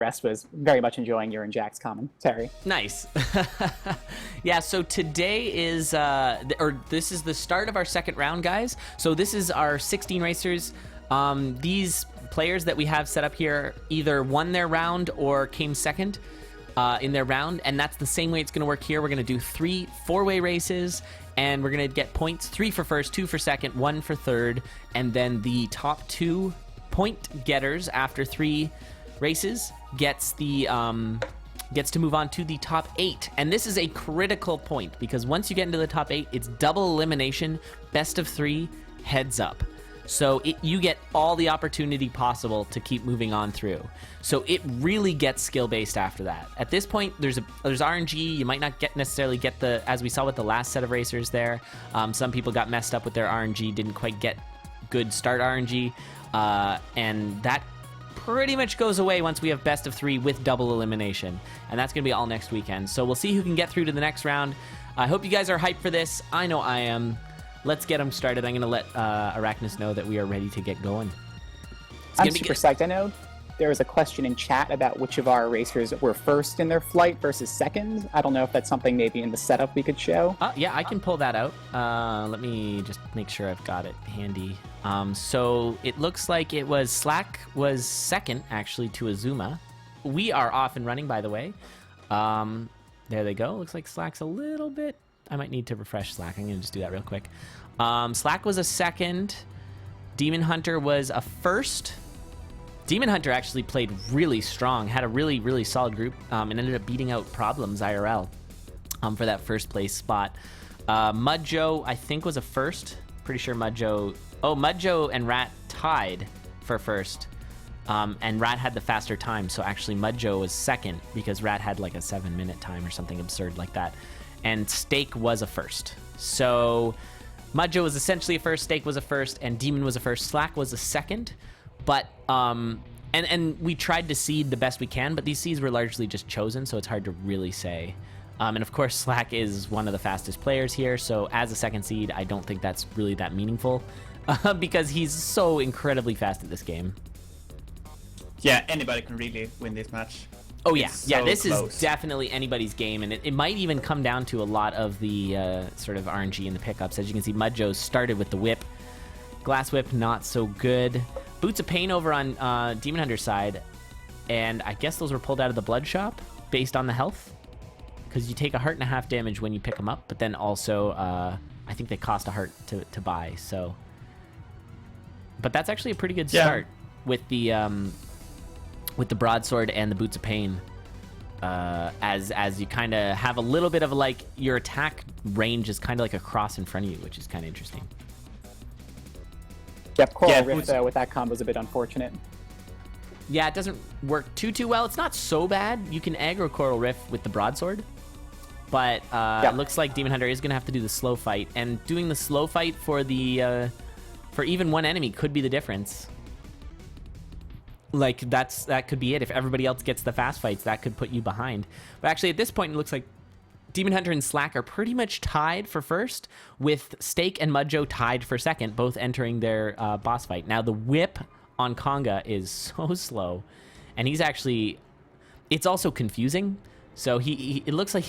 rest was very much enjoying your and Jack's commentary. Nice. Yeah, so today is, this is the start of our second round, guys. So this is our 16 racers. These players that we have set up here either won their round or came second in their round, and that's the same way it's going to work here. We're going to do 3 4-way races, and we're going to get points, 3 for first, 2 for second, 1 for third, and then the top 2 point getters after 3 races gets the gets to move on to the top 8. And this is a critical point because once you get into the top 8, it's double elimination, best of 3, heads up. So you get all the opportunity possible to keep moving on through. So it really gets skill based after that. At this point, there's RNG. You might not necessarily get the, as we saw with the last set of racers there. Some people got messed up with their RNG, didn't quite get good start RNG, and that pretty much goes away once we have best of 3 with double elimination, and that's gonna be all next weekend. So we'll see who can get through to the next round. I hope you guys are hyped for this. I know I am. Let's get them started. I'm gonna let Arachnus know that we are ready to get going. I'm super psyched. I know there was a question in chat about which of our racers were first in their flight versus second. I don't know if that's something maybe in the setup we could show. Yeah, I can pull that out. Let me just make sure I've got it handy. So it looks like it was Slack was second, actually, to Azuma. We are off and running, by the way. There they go. Looks like Slack's a little bit... I might need to refresh Slack. I'm going to just do that real quick. Slack was a second. Demon Hunter was a first. Demon Hunter actually played really strong, had a really, really solid group, and ended up beating out Problems IRL for that first place spot. Mudjoe, I think, was a first. Pretty sure Mudjoe... Oh, Mudjoe and Rat tied for first. And Rat had the faster time, so actually Mudjoe was second because Rat had like a 7-minute time or something absurd like that. And Staekk was a first. So Mudjoe was essentially a first, Staekk was a first, and Demon was a first. Slack was a second. But and we tried to seed the best we can, but these seeds were largely just chosen, so it's hard to really say. And of course, Slack is one of the fastest players here, so as a second seed, I don't think that's really that meaningful because he's so incredibly fast at this game. Yeah, anybody can really win this match. Oh yeah, so this close. is definitely anybody's game, and it might even come down to a lot of the sort of RNG in the pickups. As you can see, Mudjoe started with the whip. Glass whip, not so good. Boots of Pain over on Demon Hunter's side, and I guess those were pulled out of the blood shop based on the health, because you take 1.5 heart damage when you pick them up, but then also I think they cost a heart to buy. So, but that's actually a pretty good start with the broadsword and the Boots of Pain, as you kind of have a little bit of like your attack range is kind of like a cross in front of you, which is kind of interesting. Yep, Coral Rift with that combo is a bit unfortunate. Yeah, it doesn't work too well. It's not so bad. You can aggro Coral Rift with the broadsword, but it looks like Demon Hunter is going to have to do the slow fight, and doing the slow fight for the for even one enemy could be the difference. Like, that could be it. If everybody else gets the fast fights, that could put you behind. But actually, at this point, it looks like Demon Hunter and Slack are pretty much tied for first, with Staekk and Mudjoe tied for second, both entering their boss fight. Now, the whip on Conga is so slow, and he's actually... It's also confusing. So it looks like...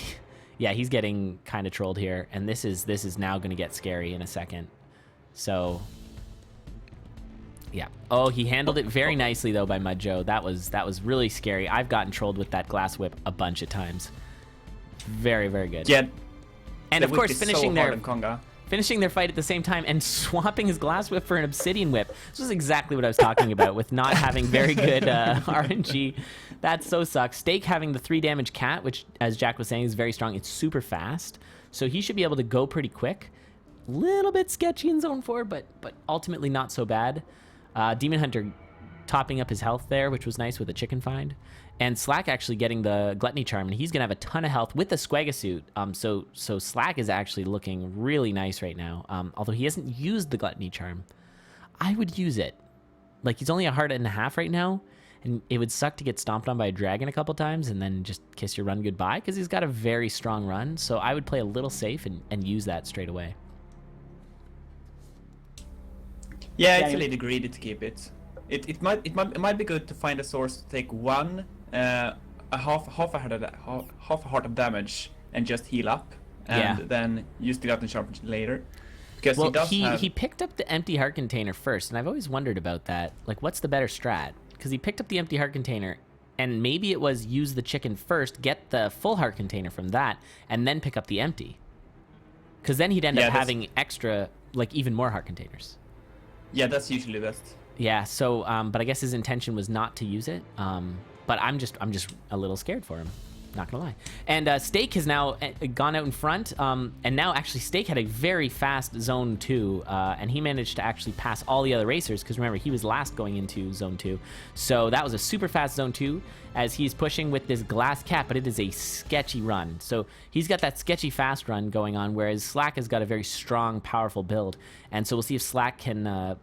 Yeah, he's getting kind of trolled here, and this is now going to get scary in a second. So... Yeah. Oh, he handled it very nicely, though, by Mudjoe. That was really scary. I've gotten trolled with that glass whip a bunch of times. Very, very good. Yeah. And of course, finishing their fight at the same time and swapping his glass whip for an obsidian whip. This was exactly what I was talking about with not having very good RNG. That so sucks. Staekk having the 3 damage cat, which, as Jack was saying, is very strong. It's super fast, so he should be able to go pretty quick. Little bit sketchy in zone 4, but ultimately not so bad. Demon Hunter topping up his health there, which was nice with a chicken find. And Slack actually getting the Gluttony Charm, and he's going to have a ton of health with the Swagga suit. So Slack is actually looking really nice right now, although he hasn't used the Gluttony Charm. I would use it. Like, he's only 1.5 hearts right now, and it would suck to get stomped on by a dragon a couple times and then just kiss your run goodbye, because he's got a very strong run. So I would play a little safe and use that straight away. Yeah, it's a little greedy to keep it. It might be good to find a source to take 1 a half a heart of damage and just heal up, and then use the Glutton Charge later. Because he picked up the empty heart container first, and I've always wondered about that. Like, what's the better strat? Because he picked up the empty heart container, and maybe it was use the chicken first, get the full heart container from that, and then pick up the empty. Because then he'd end up having extra, like, even more heart containers. Yeah, that's usually best. Yeah, so, but I guess his intention was not to use it. But I'm just a little scared for him. Not gonna lie. And Staekk has now gone out in front, and now actually Staekk had a very fast Zone 2, and he managed to actually pass all the other racers, because remember, he was last going into Zone 2. So that was a super fast Zone 2, as he's pushing with this glass cat, but it is a sketchy run. So he's got that sketchy fast run going on, whereas Slacka has got a very strong, powerful build. And so we'll see if Slacka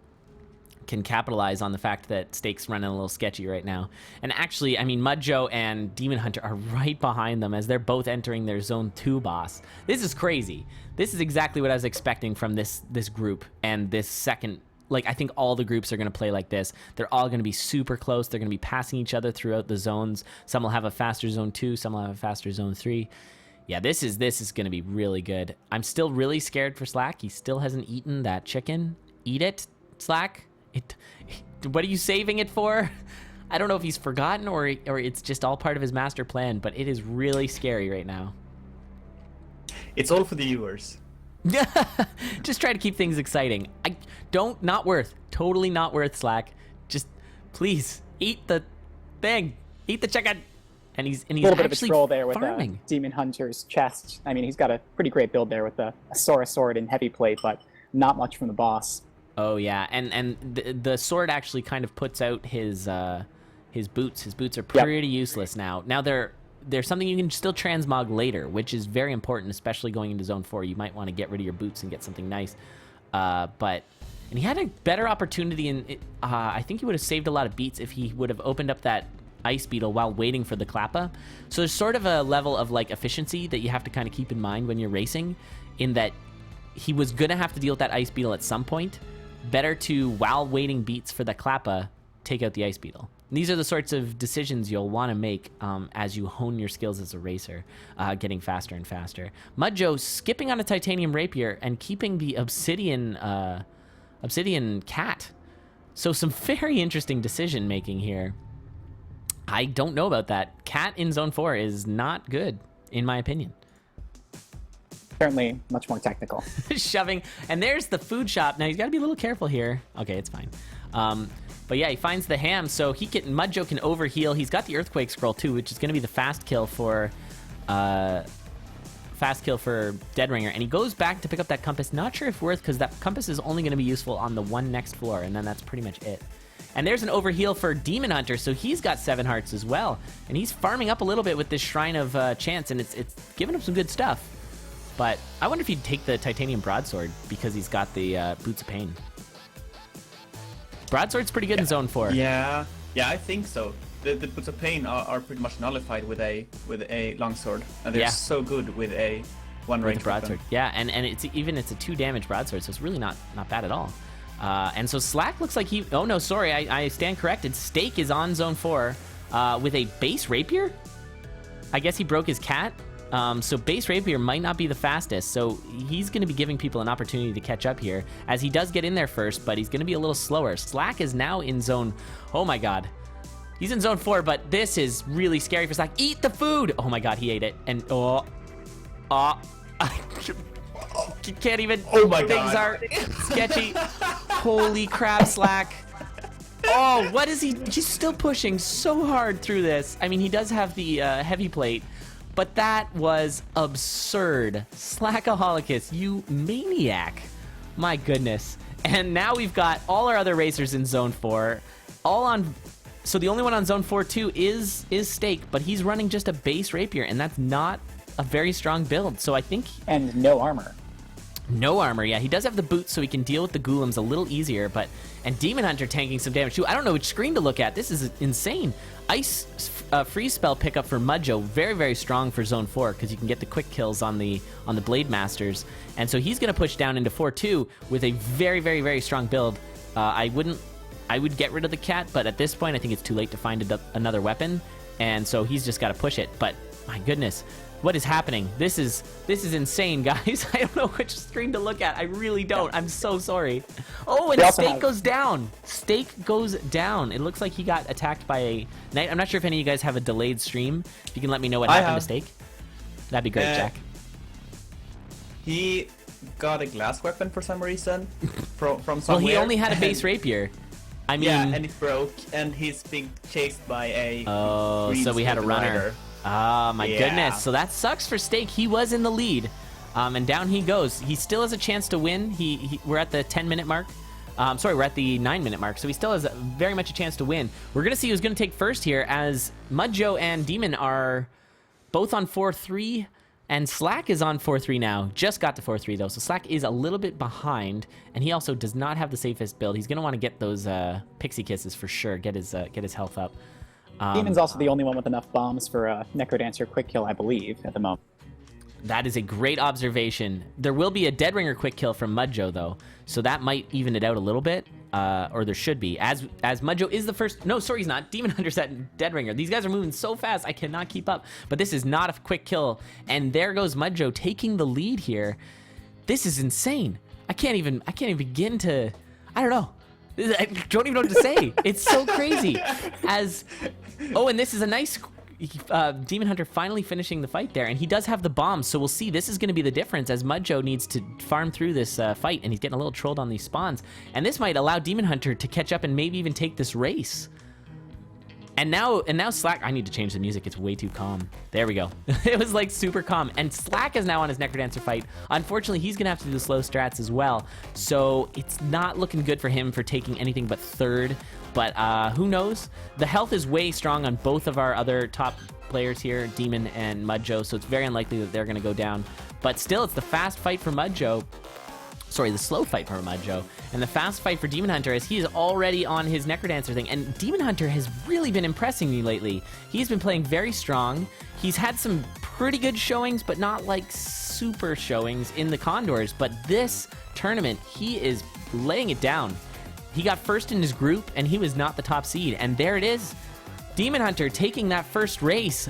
can capitalize on the fact that Staekk's running a little sketchy right now. And actually, I mean, Mudjoe and Deamonhunt11 are right behind them as they're both entering their Zone 2 boss. This is crazy. This is exactly what I was expecting from this group and this second. Like, I think all the groups are going to play like this. They're all going to be super close. They're going to be passing each other throughout the zones. Some will have a faster Zone 2. Some will have a faster Zone 3. Yeah, this is going to be really good. I'm still really scared for Slacka. He still hasn't eaten that chicken. Eat it, Slacka. What are you saving it for? I don't know if he's forgotten or it's just all part of his master plan, but it is really scary right now. It's all for the viewers. Just try to keep things exciting. Not worth. Totally not worth, Slacka. Just please eat the thing. Eat the chicken. And he's a little bit of a troll there with farming. Deamonhunter's chest. I mean, he's got a pretty great build there with a Sora sword and heavy plate, but not much from the boss. Oh yeah, and the sword actually kind of puts out his boots. His boots are pretty useless now. Now they're something you can still transmog later, which is very important, especially going into Zone 4. You might want to get rid of your boots and get something nice. And he had a better opportunity, and I think he would have saved a lot of beats if he would have opened up that ice beetle while waiting for the Klappa. So there's sort of a level of like efficiency that you have to kind of keep in mind when you're racing, in that he was gonna have to deal with that ice beetle at some point. Better to, while waiting beats for the Klappa, take out the ice beetle. And these are the sorts of decisions you'll want to make as you hone your skills as a racer, getting faster and faster. Mudjoe skipping on a titanium rapier and keeping the obsidian cat. So some very interesting decision making here. I don't know about that. Cat in Zone 4 is not good, in my opinion. Certainly much more technical. Shoving. And there's the food shop. Now, he's got to be a little careful here. Okay, it's fine. But yeah, he finds the ham, so Mudjoe can overheal. He's got the Earthquake Scroll, too, which is going to be the fast kill for Deadringer. And he goes back to pick up that compass. Not sure if worth, because that compass is only going to be useful on the one next floor, and then that's pretty much it. And there's an overheal for Deamonhunter, so he's got 7 hearts as well. And he's farming up a little bit with this Shrine of Chance, and it's giving him some good stuff. But I wonder if he'd take the Titanium Broadsword because he's got the Boots of Pain. Broadsword's pretty good in Zone 4. Yeah, I think so. The Boots of Pain are pretty much nullified with a longsword, and they're so good with a one-range broadsword. Yeah, and it's a 2 damage broadsword, so it's really not bad at all. And so Slacka looks like he... Oh, no, sorry, I stand corrected. Staekk is on Zone 4 with a base rapier? I guess he broke his cat. So base rapier might not be the fastest, so he's going to be giving people an opportunity to catch up here, as he does get in there first, but he's going to be a little slower. Slacka is now in Zone... Oh, my God. He's in Zone 4, but this is really scary for Slacka. Eat the food! Oh, my God, he ate it. And... can't even... Oh, my God. Things are sketchy. Holy crap, Slacka. Oh, what is he? He's still pushing so hard through this. I mean, he does have the heavy plate, but that was absurd. Slackaholicus, you maniac. My goodness. And now we've got all our other racers in Zone 4. All on... So the only one on Zone 4 too is Staekk, but he's running just a base rapier, and that's not a very strong build. So I think... And no armor. No armor, yeah. He does have the boots, so he can deal with the Ghoulems a little easier, but... And Deamonhunter tanking some damage too. I don't know which screen to look at. This is insane. Ice freeze spell pickup for Mudjoe, very, very strong for Zone 4, because you can get the quick kills on the Blade Masters. And so he's going to push down into 4-2 with a very, very, very strong build. I would get rid of the cat, but at this point, I think it's too late to find another weapon. and so he's just got to push it. But my goodness, what is happening? This is insane, guys. I don't know which screen to look at. I really don't. I'm so sorry. Oh, and Staekk goes down. Staekk goes down. It looks like he got attacked by a knight. I'm not sure if any of you guys have a delayed stream. If you can let me know what happened to Staekk, that'd be great, Jack. He got a glass weapon for some reason from somewhere. Well, he only had a base rapier. I mean, yeah, and it broke, and he's being chased by a. Oh, so we had a runner. Rider. Ah, my goodness. So that sucks for Staekk. He was in the lead, and down he goes. He still has a chance to win. We're at the 10-minute mark. Sorry, we're at the 9-minute mark, so he still has very much a chance to win. We're going to see who's going to take first here, as Mudjoe and Demon are both on 4-3, and Slack is on 4-3 now. Just got to 4-3, though, so Slack is a little bit behind, and he also does not have the safest build. He's going to want to get those Pixie Kisses for sure, get his health up. Demon's also the only one with enough bombs for a Necrodancer quick kill, I believe, at the moment. That is a great observation. There will be a Dead Ringer quick kill from Mudjoe, though, so that might even it out a little bit, or there should be. As Mudjoe is the first... No, sorry, he's not. Demonhunter's at Dead Ringer. These guys are moving so fast, I cannot keep up. But this is not a quick kill, and there goes Mudjoe taking the lead here. This is insane. I can't even begin to... I don't know. I don't even know what to say. It's so crazy. Oh, and this is a nice... Demon Hunter finally finishing the fight there, and he does have the bombs, so we'll see. This is going to be the difference as Mudjoe needs to farm through this fight, and he's getting a little trolled on these spawns. And this might allow Demon Hunter to catch up and maybe even take this race. And now Slack... I need to change the music. It's way too calm. There we go. It was like super calm. And Slack is now on his Necrodancer fight. Unfortunately, he's going to have to do the slow strats as well. So it's not looking good for him for taking anything but third. But who knows? The health is way strong on both of our other top players here, Demon and Mudjoe. So it's very unlikely that they're going to go down. But still, it's the fast fight for Mudjoe. Sorry, the slow fight for Mudjoe, and the fast fight for Demon Hunter, as he is already on his Necrodancer thing. And Demon Hunter has really been impressing me lately. He's been playing very strong. He's had some pretty good showings, but not like super showings in the CoNDORs. But this tournament, he is laying it down. He got first in his group, and he was not the top seed. And there it is. Demon Hunter taking that first race.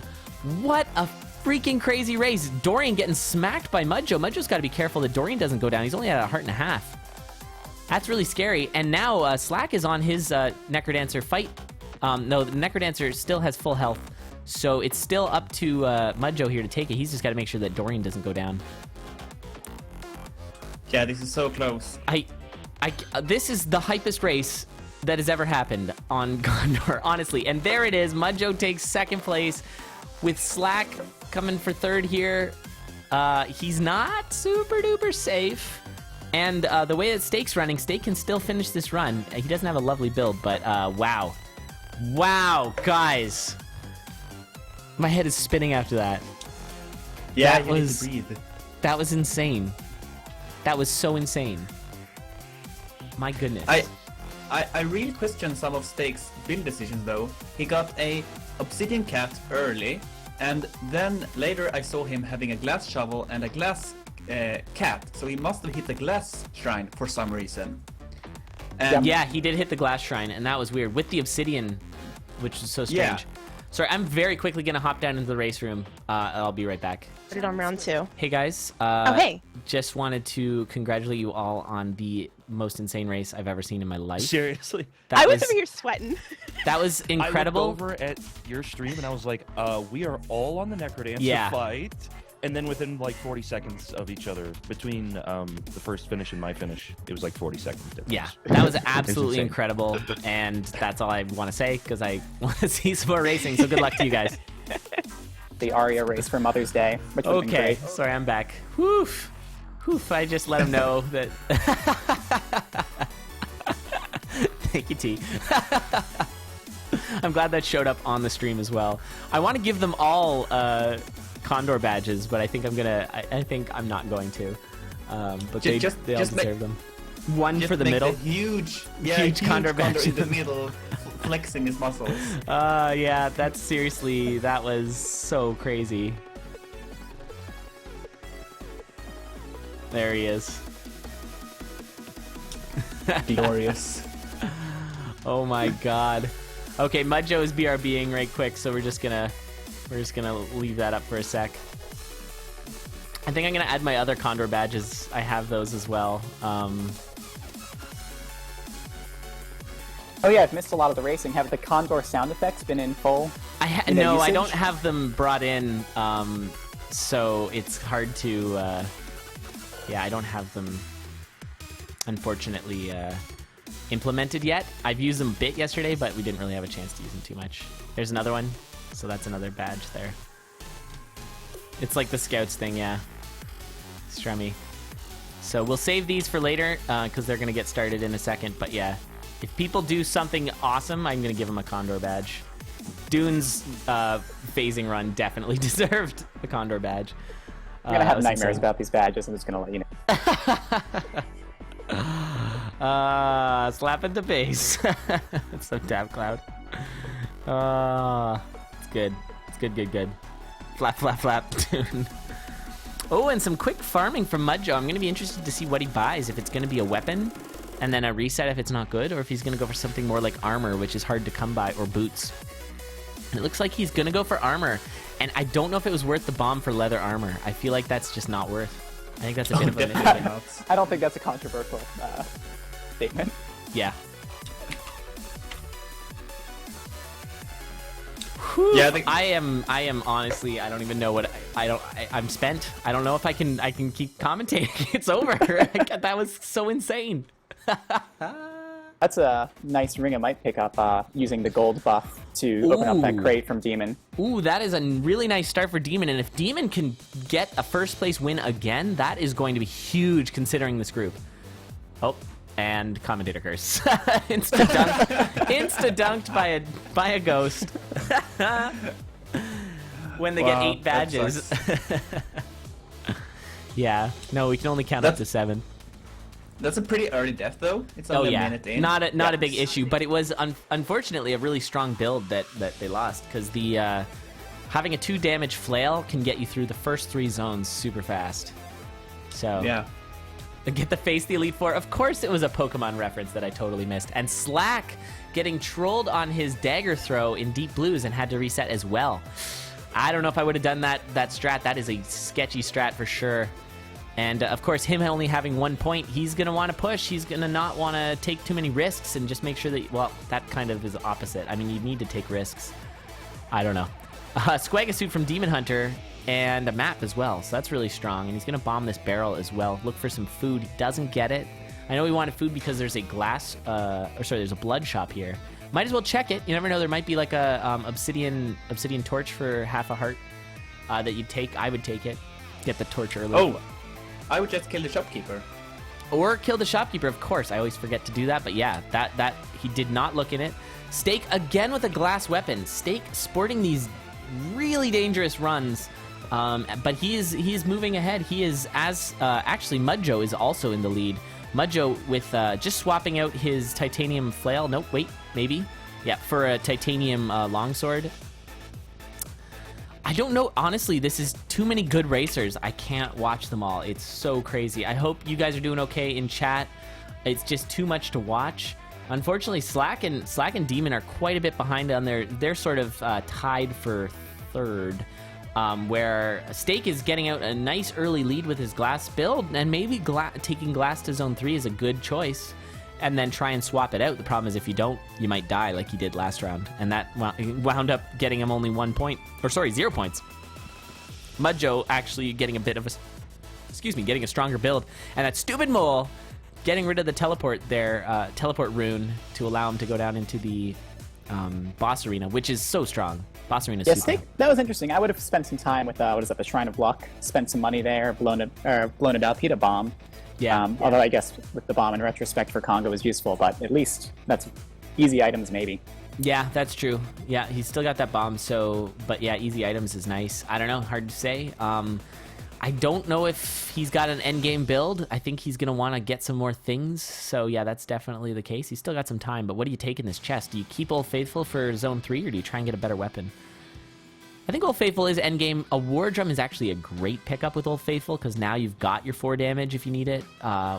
What a freaking crazy race. Dorian getting smacked by Mudjoe. Mudjoe's got to be careful that Dorian doesn't go down. He's only at 1.5 hearts. That's really scary. And now Slack is on his Necrodancer fight. No, the Necrodancer still has full health. So it's still up to Mudjoe here to take it. He's just got to make sure that Dorian doesn't go down. Yeah, this is so close. This is the hypest race that has ever happened on CoNDOR, honestly. And there it is. Mudjoe takes second place with Slack coming for third here. He's not super duper safe. And the way that Staekk's running, Staekk can still finish this run. He doesn't have a lovely build, but wow. Wow, guys. My head is spinning after that. Yeah, you need to breathe. That was insane. That was so insane. My goodness. I really question some of Staekk's build decisions, though. He got a obsidian cat early, and then later I saw him having a glass shovel and a glass cat, so he must have hit the glass shrine for some reason. And yeah, he did hit the glass shrine, and that was weird, with the obsidian, which is so strange. Yeah. Sorry, I'm very quickly going to hop down into the race room. I'll be right back. Put it on round 2. Hey, guys. Hey. Just wanted to congratulate you all on the most insane race I've ever seen in my life. Seriously? I was over here sweating. That was incredible. I looked over at your stream and I was like, we are all on the Necrodancer fight. And then within like 40 seconds of each other, between the first finish and my finish, it was like 40 seconds difference. Yeah, that was absolutely incredible. And that's all I want to say, because I want to see some more racing. So good luck to you guys. The Aria race for Mother's Day, which would have been great. Sorry, I'm back. Woof. Woof, I just let him know that... Thank you, T. I'm glad that showed up on the stream as well. I want to give them all CoNDOR badges, but I think I think I'm not going to. But they all deserve them. One for the middle. Huge CoNDOR badge in the middle, flexing his muscles. Yeah, that was so crazy. There he is. Glorious. Oh my god. Okay, Mudjoe is BRBing right quick, so we're just gonna leave that up for a sec. I think I'm gonna add my other CoNDOR badges. I have those as well. Oh yeah, I've missed a lot of the racing. Have the CoNDOR sound effects been in full? No, I don't have them brought in, so it's hard to. Yeah, I don't have them, unfortunately, implemented yet. I've used them a bit yesterday, but we didn't really have a chance to use them too much. There's another one, so that's another badge there. It's like the Scouts thing, yeah. Strummy. So we'll save these for later, because they're going to get started in a second, but yeah. If people do something awesome, I'm going to give them a CoNDOR badge. Dune's phasing run definitely deserved a CoNDOR badge. I'm going to have nightmares about these badges. I'm just going to let you know. Slap at the base. Some Dab Cloud. It's good. It's good. Flap, flap, flap. Dune. Oh, and some quick farming from Mudjoe. I'm going to be interested to see what he buys. If it's going to be a weapon, and then a reset if it's not good, or if he's going to go for something more like armor, which is hard to come by, or boots. And it looks like he's going to go for armor. And I don't know if it was worth the bomb for leather armor. I feel like that's just not worth. I think that's a bit of a miss. I don't think that's a controversial statement. Yeah. Yeah, I am honestly, I don't even know what I'm spent. I don't know if I can keep commentating. It's over. That was so insane. That's a nice ring I might pick up using the gold buff to open up that crate from Demon. Ooh, that is a really nice start for Demon, and if Demon can get a first place win again, that is going to be huge considering this group. Oh, and commentator curse. Insta-dunked by a ghost. When they get 8 badges. Yeah, no, we can only count up to 7. That's a pretty early death, though. It's only a minute in. Not a big issue, but it was unfortunately a really strong build that they lost, because the having a 2 damage flail can get you through the first 3 zones super fast. So yeah, get the face the Elite Four. Of course, it was a Pokemon reference that I totally missed, and Slack getting trolled on his dagger throw in Deep Blues and had to reset as well. I don't know if I would have done that strat. That is a sketchy strat for sure. And, of course, him only having 1 point, he's going to want to push. He's going to not want to take too many risks and just make sure that, well, that kind of is opposite. I mean, you need to take risks. I don't know. Swagasuit from Demon Hunter and a map as well, so that's really strong. And he's going to bomb this barrel as well. Look for some food. He doesn't get it. I know he wanted food because there's a there's a blood shop here. Might as well check it. You never know, there might be like a obsidian torch for half a heart that you'd take. I would take it. Get the torch early. Oh, I would just kill the shopkeeper. Or kill the shopkeeper, of course. I always forget to do that, but yeah, that he did not look in it. Staekk again with a glass weapon. Staekk sporting these really dangerous runs, but he is moving ahead. He is actually Mudjoe is also in the lead. Mudjoe with just swapping out his titanium flail. Nope, wait, maybe. Yeah, for a titanium longsword. I don't know. Honestly, this is too many good racers. I can't watch them all. It's so crazy. I hope you guys are doing okay in chat. It's just too much to watch. Unfortunately, Slack and Demon are quite a bit behind on they're sort of tied for 3rd, where Staekk is getting out a nice early lead with his glass build, and maybe taking glass to zone 3 is a good choice, and then try and swap it out. The problem is if you don't, you might die like he did last round, and that wound up getting him only 1 point, or sorry, 0 points. Mudjoe actually getting a bit of getting a stronger build, and that stupid mole getting rid of the teleport rune to allow him to go down into the boss arena, which is so strong. Boss arena is super. Staekk, that was interesting. I would have spent some time with the Shrine of Luck, spent some money there, blown it up. He had a bomb. Yeah. Although I guess with the bomb in retrospect for Congo was useful, but at least that's easy items maybe. Yeah, that's true. Yeah, he's still got that bomb, but yeah, easy items is nice. I don't know, hard to say. I don't know if he's got an endgame build. I think he's going to want to get some more things. So yeah, that's definitely the case. He's still got some time, but what do you take in this chest? Do you keep Old Faithful for Zone 3, or do you try and get a better weapon? I think Old Faithful is endgame. A War Drum is actually a great pickup with Old Faithful, because now you've got your 4 damage if you need it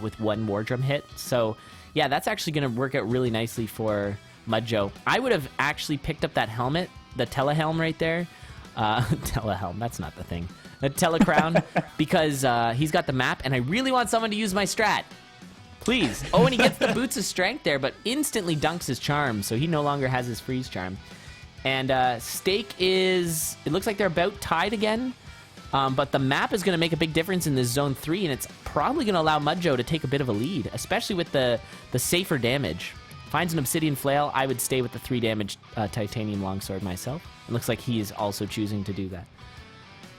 with 1 War Drum hit. So yeah, that's actually going to work out really nicely for Mudjoe. I would have actually picked up that helmet, the telehelm right there. Telehelm, that's not the thing. The telecrown, because he's got the map, and I really want someone to use my strat. Please. Oh, and he gets the Boots of Strength there, but instantly dunks his charm, so he no longer has his freeze charm. And Staekk is... It looks like they're about tied again, but the map is going to make a big difference in this Zone 3, and it's probably going to allow Mudjoe to take a bit of a lead, especially with the safer damage. Finds an Obsidian Flail. I would stay with the 3 damage Titanium Longsword myself. It looks like he is also choosing to do that.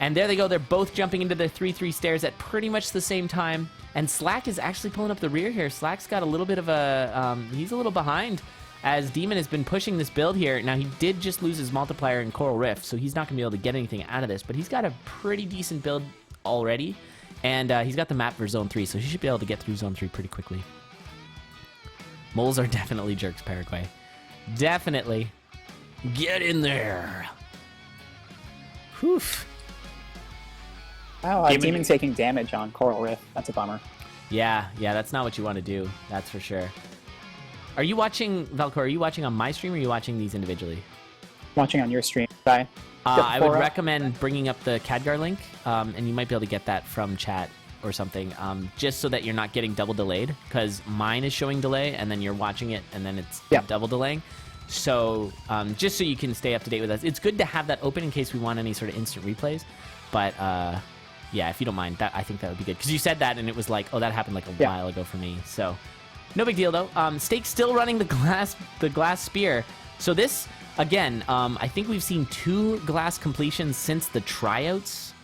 And there they go. They're both jumping into their 3-3 stairs at pretty much the same time. And Slackaholicus is actually pulling up the rear here. Slackaholicus got a little bit of a... he's a little behind as Demon has been pushing this build here. Now, he did just lose his multiplier in Coral Rift, so he's not going to be able to get anything out of this. But he's got a pretty decent build already. And he's got the map for Zone 3, so he should be able to get through Zone 3 pretty quickly. Moles are definitely jerks, Paraguay. Definitely. Get in there. Whew. Oh, Demon's taking damage on Coral Rift. That's a bummer. Yeah, that's not what you want to do. That's for sure. Are you watching, Valcor, are you watching on my stream or are you watching these individually? Watching on your stream. Bye. I would recommend bringing up the Khadgar link, and you might be able to get that from chat or something, just so that you're not getting double delayed, because mine is showing delay, and then you're watching it, and then it's double delaying. So just so you can stay up to date with us. It's good to have that open in case we want any sort of instant replays, but... yeah, if you don't mind, I think that would be good. Because you said that, and it was like, oh, that happened like a while ago for me. So, no big deal, though. Staekk still running the glass spear. So this, again, I think we've seen 2 glass completions since the tryouts.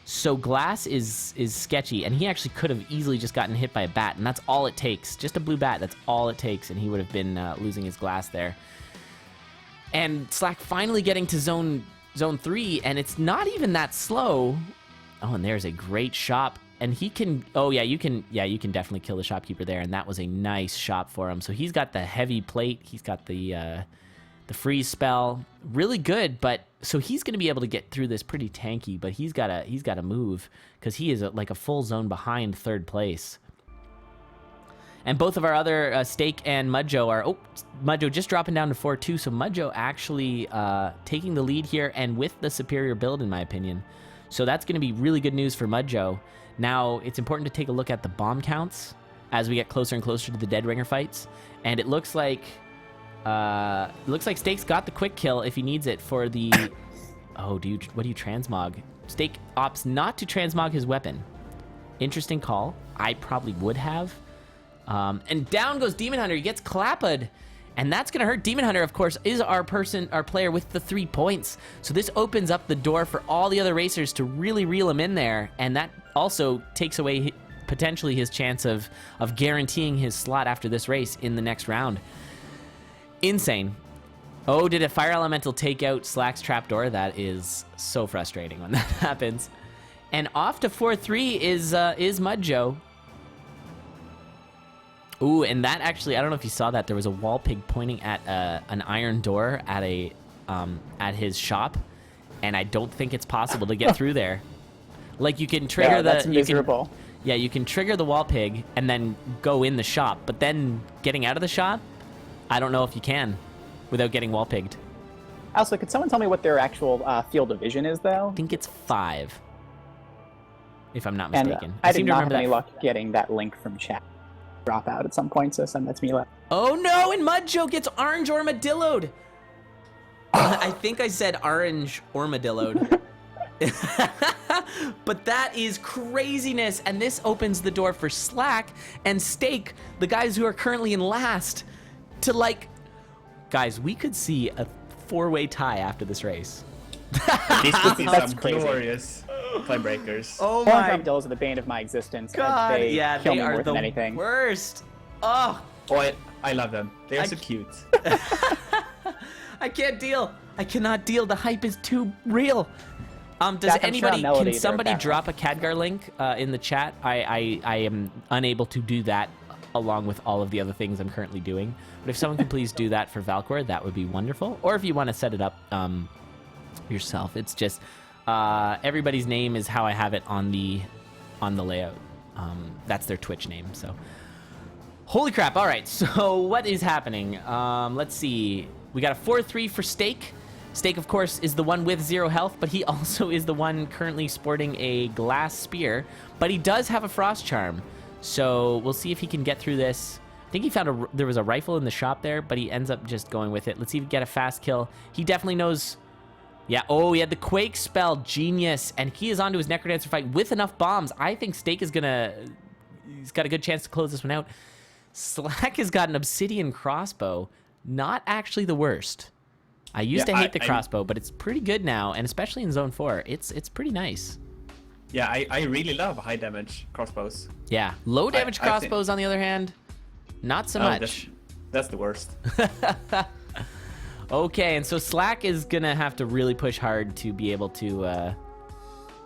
So glass is sketchy, and he actually could have easily just gotten hit by a bat, and that's all it takes. Just a blue bat, that's all it takes, and he would have been losing his glass there. And Slackaholicus finally getting to zone 3, and it's not even that slow. Oh, and there's a great shop, and he can... Oh, yeah, you can definitely kill the shopkeeper there, and that was a nice shop for him. So he's got the heavy plate, he's got the freeze spell, really good. But so he's going to be able to get through this pretty tanky, but he's got to move because he is like a full zone behind 3rd place. And both of our other Staekk and Mudjoe are... Oh, Mudjoe just dropping down to 4-2, so Mudjoe actually taking the lead here and with the superior build, in my opinion. So that's going to be really good news for Mudjoe. Now, it's important to take a look at the bomb counts as we get closer and closer to the Dead Ringer fights. And it looks like Staekk's got the quick kill if he needs it for the... Oh, dude, what do you transmog? Staekk opts not to transmog his weapon. Interesting call. I probably would have. And down goes Demon Hunter. He gets clapped. And that's going to hurt. Demon Hunter, of course, is our player with the 3 points. So this opens up the door for all the other racers to really reel him in there. And that also takes away potentially his chance of guaranteeing his slot after this race in the next round. Insane. Oh, did a Fire Elemental take out Slackaholicus' trapdoor? That is so frustrating when that happens. And off to 4-3 is Mudjoe. Ooh, and that actually, I don't know if you saw that, there was a wall pig pointing at an iron door at his shop, and I don't think it's possible to get through there. Like, you can trigger that's miserable. You can trigger the wall pig and then go in the shop, but then getting out of the shop, I don't know if you can without getting wall pigged. Also, could someone tell me what their actual field of vision is, though? I think it's 5, if I'm not mistaken. And, I did not have any luck getting that link from chat. Drop out at some point, so send that to me. Oh no, and Mudjoe gets orange armadilloed. I think I said orange armadilloed. But that is craziness, and this opens the door for Slackaholicus and Staekk, the guys who are currently in last, to like... Guys, we could see a 4-way tie after this race. These could be That's some crazy. glorious flybreakers. Oh my armadillos are the bane of my existence. God, they kill me are more the than anything. worst. Oh, I love them. They are so cute. I can't deal. I cannot deal. The hype is too real. Does Jack, anybody? sure Can somebody drop a Khadgar link in the chat? I am unable to do that along with all of the other things I'm currently doing. But if someone can please do that for Valcor, that would be wonderful. Or if you want to set it up yourself, it's just everybody's name is how I have it on the layout. That's their Twitch name. So Holy crap. All right, so what is happening? Let's see. We got a 4-3 for Staekk. Staekk, of course, is the one with 0 health, but he also is the one currently sporting a glass spear. But he does have a frost charm, so we'll see if he can get through this. I think he found there was a rifle in the shop there, but he ends up just going with it. Let's see if he can get a fast kill. He definitely knows... Yeah, oh, he had the Quake spell. Genius. And he is onto his Necrodancer fight with enough bombs. I think Staekk is gonna... He's got a good chance to close this one out. Slack has got an Obsidian crossbow. Not actually the worst. I used to hate the crossbow, but it's pretty good now, and especially in Zone 4. It's pretty nice. Yeah, I really love high damage crossbows. Yeah, low damage crossbows, on the other hand, not so much. That's the worst. Okay, and so Slack is gonna have to really push hard to be able to...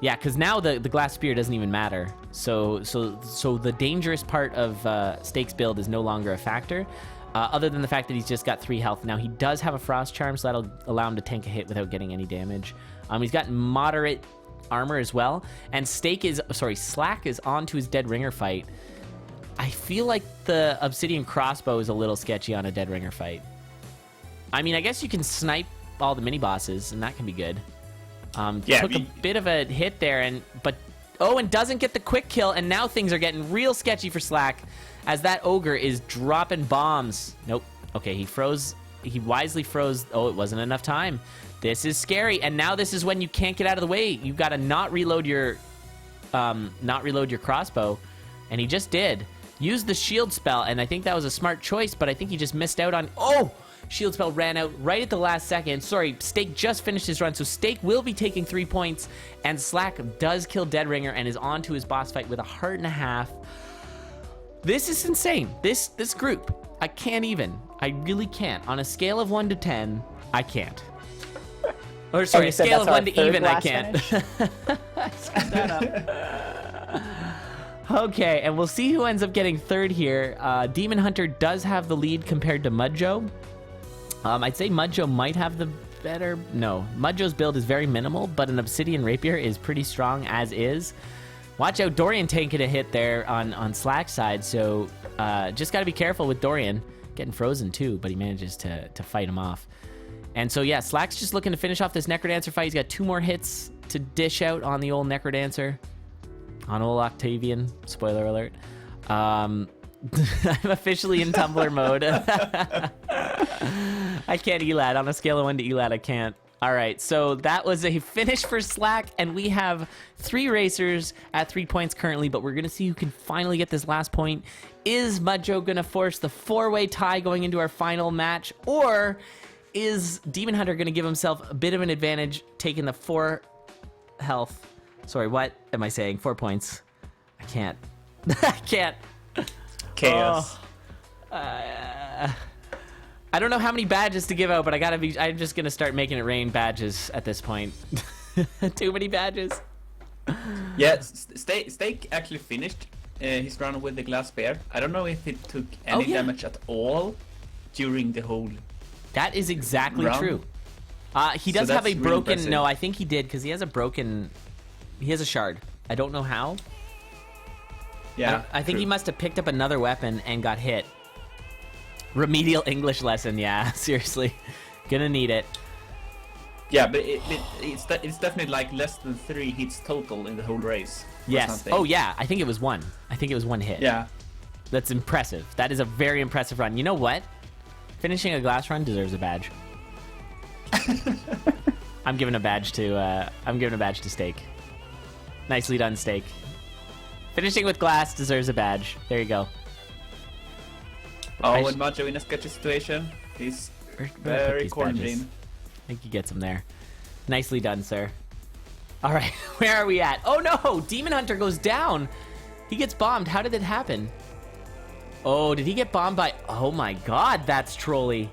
Yeah, because now the glass spear doesn't even matter. So the dangerous part of Staekk's build is no longer a factor, other than the fact that he's just got 3 health. Now, he does have a frost charm, so that'll allow him to tank a hit without getting any damage. He's got moderate armor as well, and Slack is on to his Dead Ringer fight. I feel like the Obsidian crossbow is a little sketchy on a Dead Ringer fight. I mean, I guess you can snipe all the mini-bosses, and that can be good. Took a bit of a hit there, and doesn't get the quick kill, and now things are getting real sketchy for Slack as that ogre is dropping bombs. Nope. Okay, he froze. He wisely froze. Oh, it wasn't enough time. This is scary, and now this is when you can't get out of the way. You've got to not reload your crossbow, and he just did. Use the shield spell, and I think that was a smart choice, but I think he just missed out on... Oh! Shield spell ran out right at the last second. Sorry, Staekk just finished his run, so Staekk will be taking 3 points, and Slack does kill Dead Ringer and is on to his boss fight with 1.5 hearts. This is insane. This group, I can't even. I really can't. On a scale of 1 to 10, I can't. Or sorry, a scale of 1 to even, I can't. I screwed that up. Okay, and we'll see who ends up getting third here. Demon Hunter does have the lead compared to Mudjoe. I'd say Mudjoe might have the better... No, Mudjoe's build is very minimal, but an Obsidian Rapier is pretty strong as is. Watch out, Dorian taking a hit there on Slack's side, so just got to be careful with Dorian. Getting frozen too, but he manages to fight him off. And so, yeah, Slack's just looking to finish off this Necrodancer fight. He's got 2 more hits to dish out on the old Necrodancer. On old Octavian. Spoiler alert. I'm officially in Tumblr mode. I can't Elad. On a scale of 1 to Elad, I can't. All right, so that was a finish for Slack, and we have 3 racers at 3 points currently, but we're going to see who can finally get this last point. Is Mudjoe going to force the 4-way tie going into our final match, or is Demon Hunter going to give himself a bit of an advantage, taking the 4 health? Sorry, what am I saying? 4 points. I can't. I can't. Chaos. I don't know how many badges to give out, but I'm just gonna start making it rain badges at this point. Too many badges. Yeah, Staekk actually finished his run with the glass spear. I don't know if it took any damage at all during the whole That is exactly run. true. He does have a really broken... impressive. No, I think he did, because he has a broken... He has a shard. I don't know how. Yeah, I think he must have picked up another weapon and got hit. Remedial English lesson, yeah, seriously. Gonna need it. Yeah, but it's definitely like less than 3 hits total in the whole race. Yes. Something. Oh, yeah, I think it was 1. I think it was 1 hit. Yeah. That's impressive. That is a very impressive run. You know what? Finishing a glass run deserves a badge. I'm giving a badge to Staekk. Nicely done, Staekk. Finishing with glass deserves a badge. There you go. Oh, and Mudjoe in a sketchy situation. He's very quarantined. I think he gets him there. Nicely done, sir. All right, where are we at? Oh no, Demon Hunter goes down. He gets bombed. How did it happen? Oh, did he get bombed by... Oh my god, that's trolly.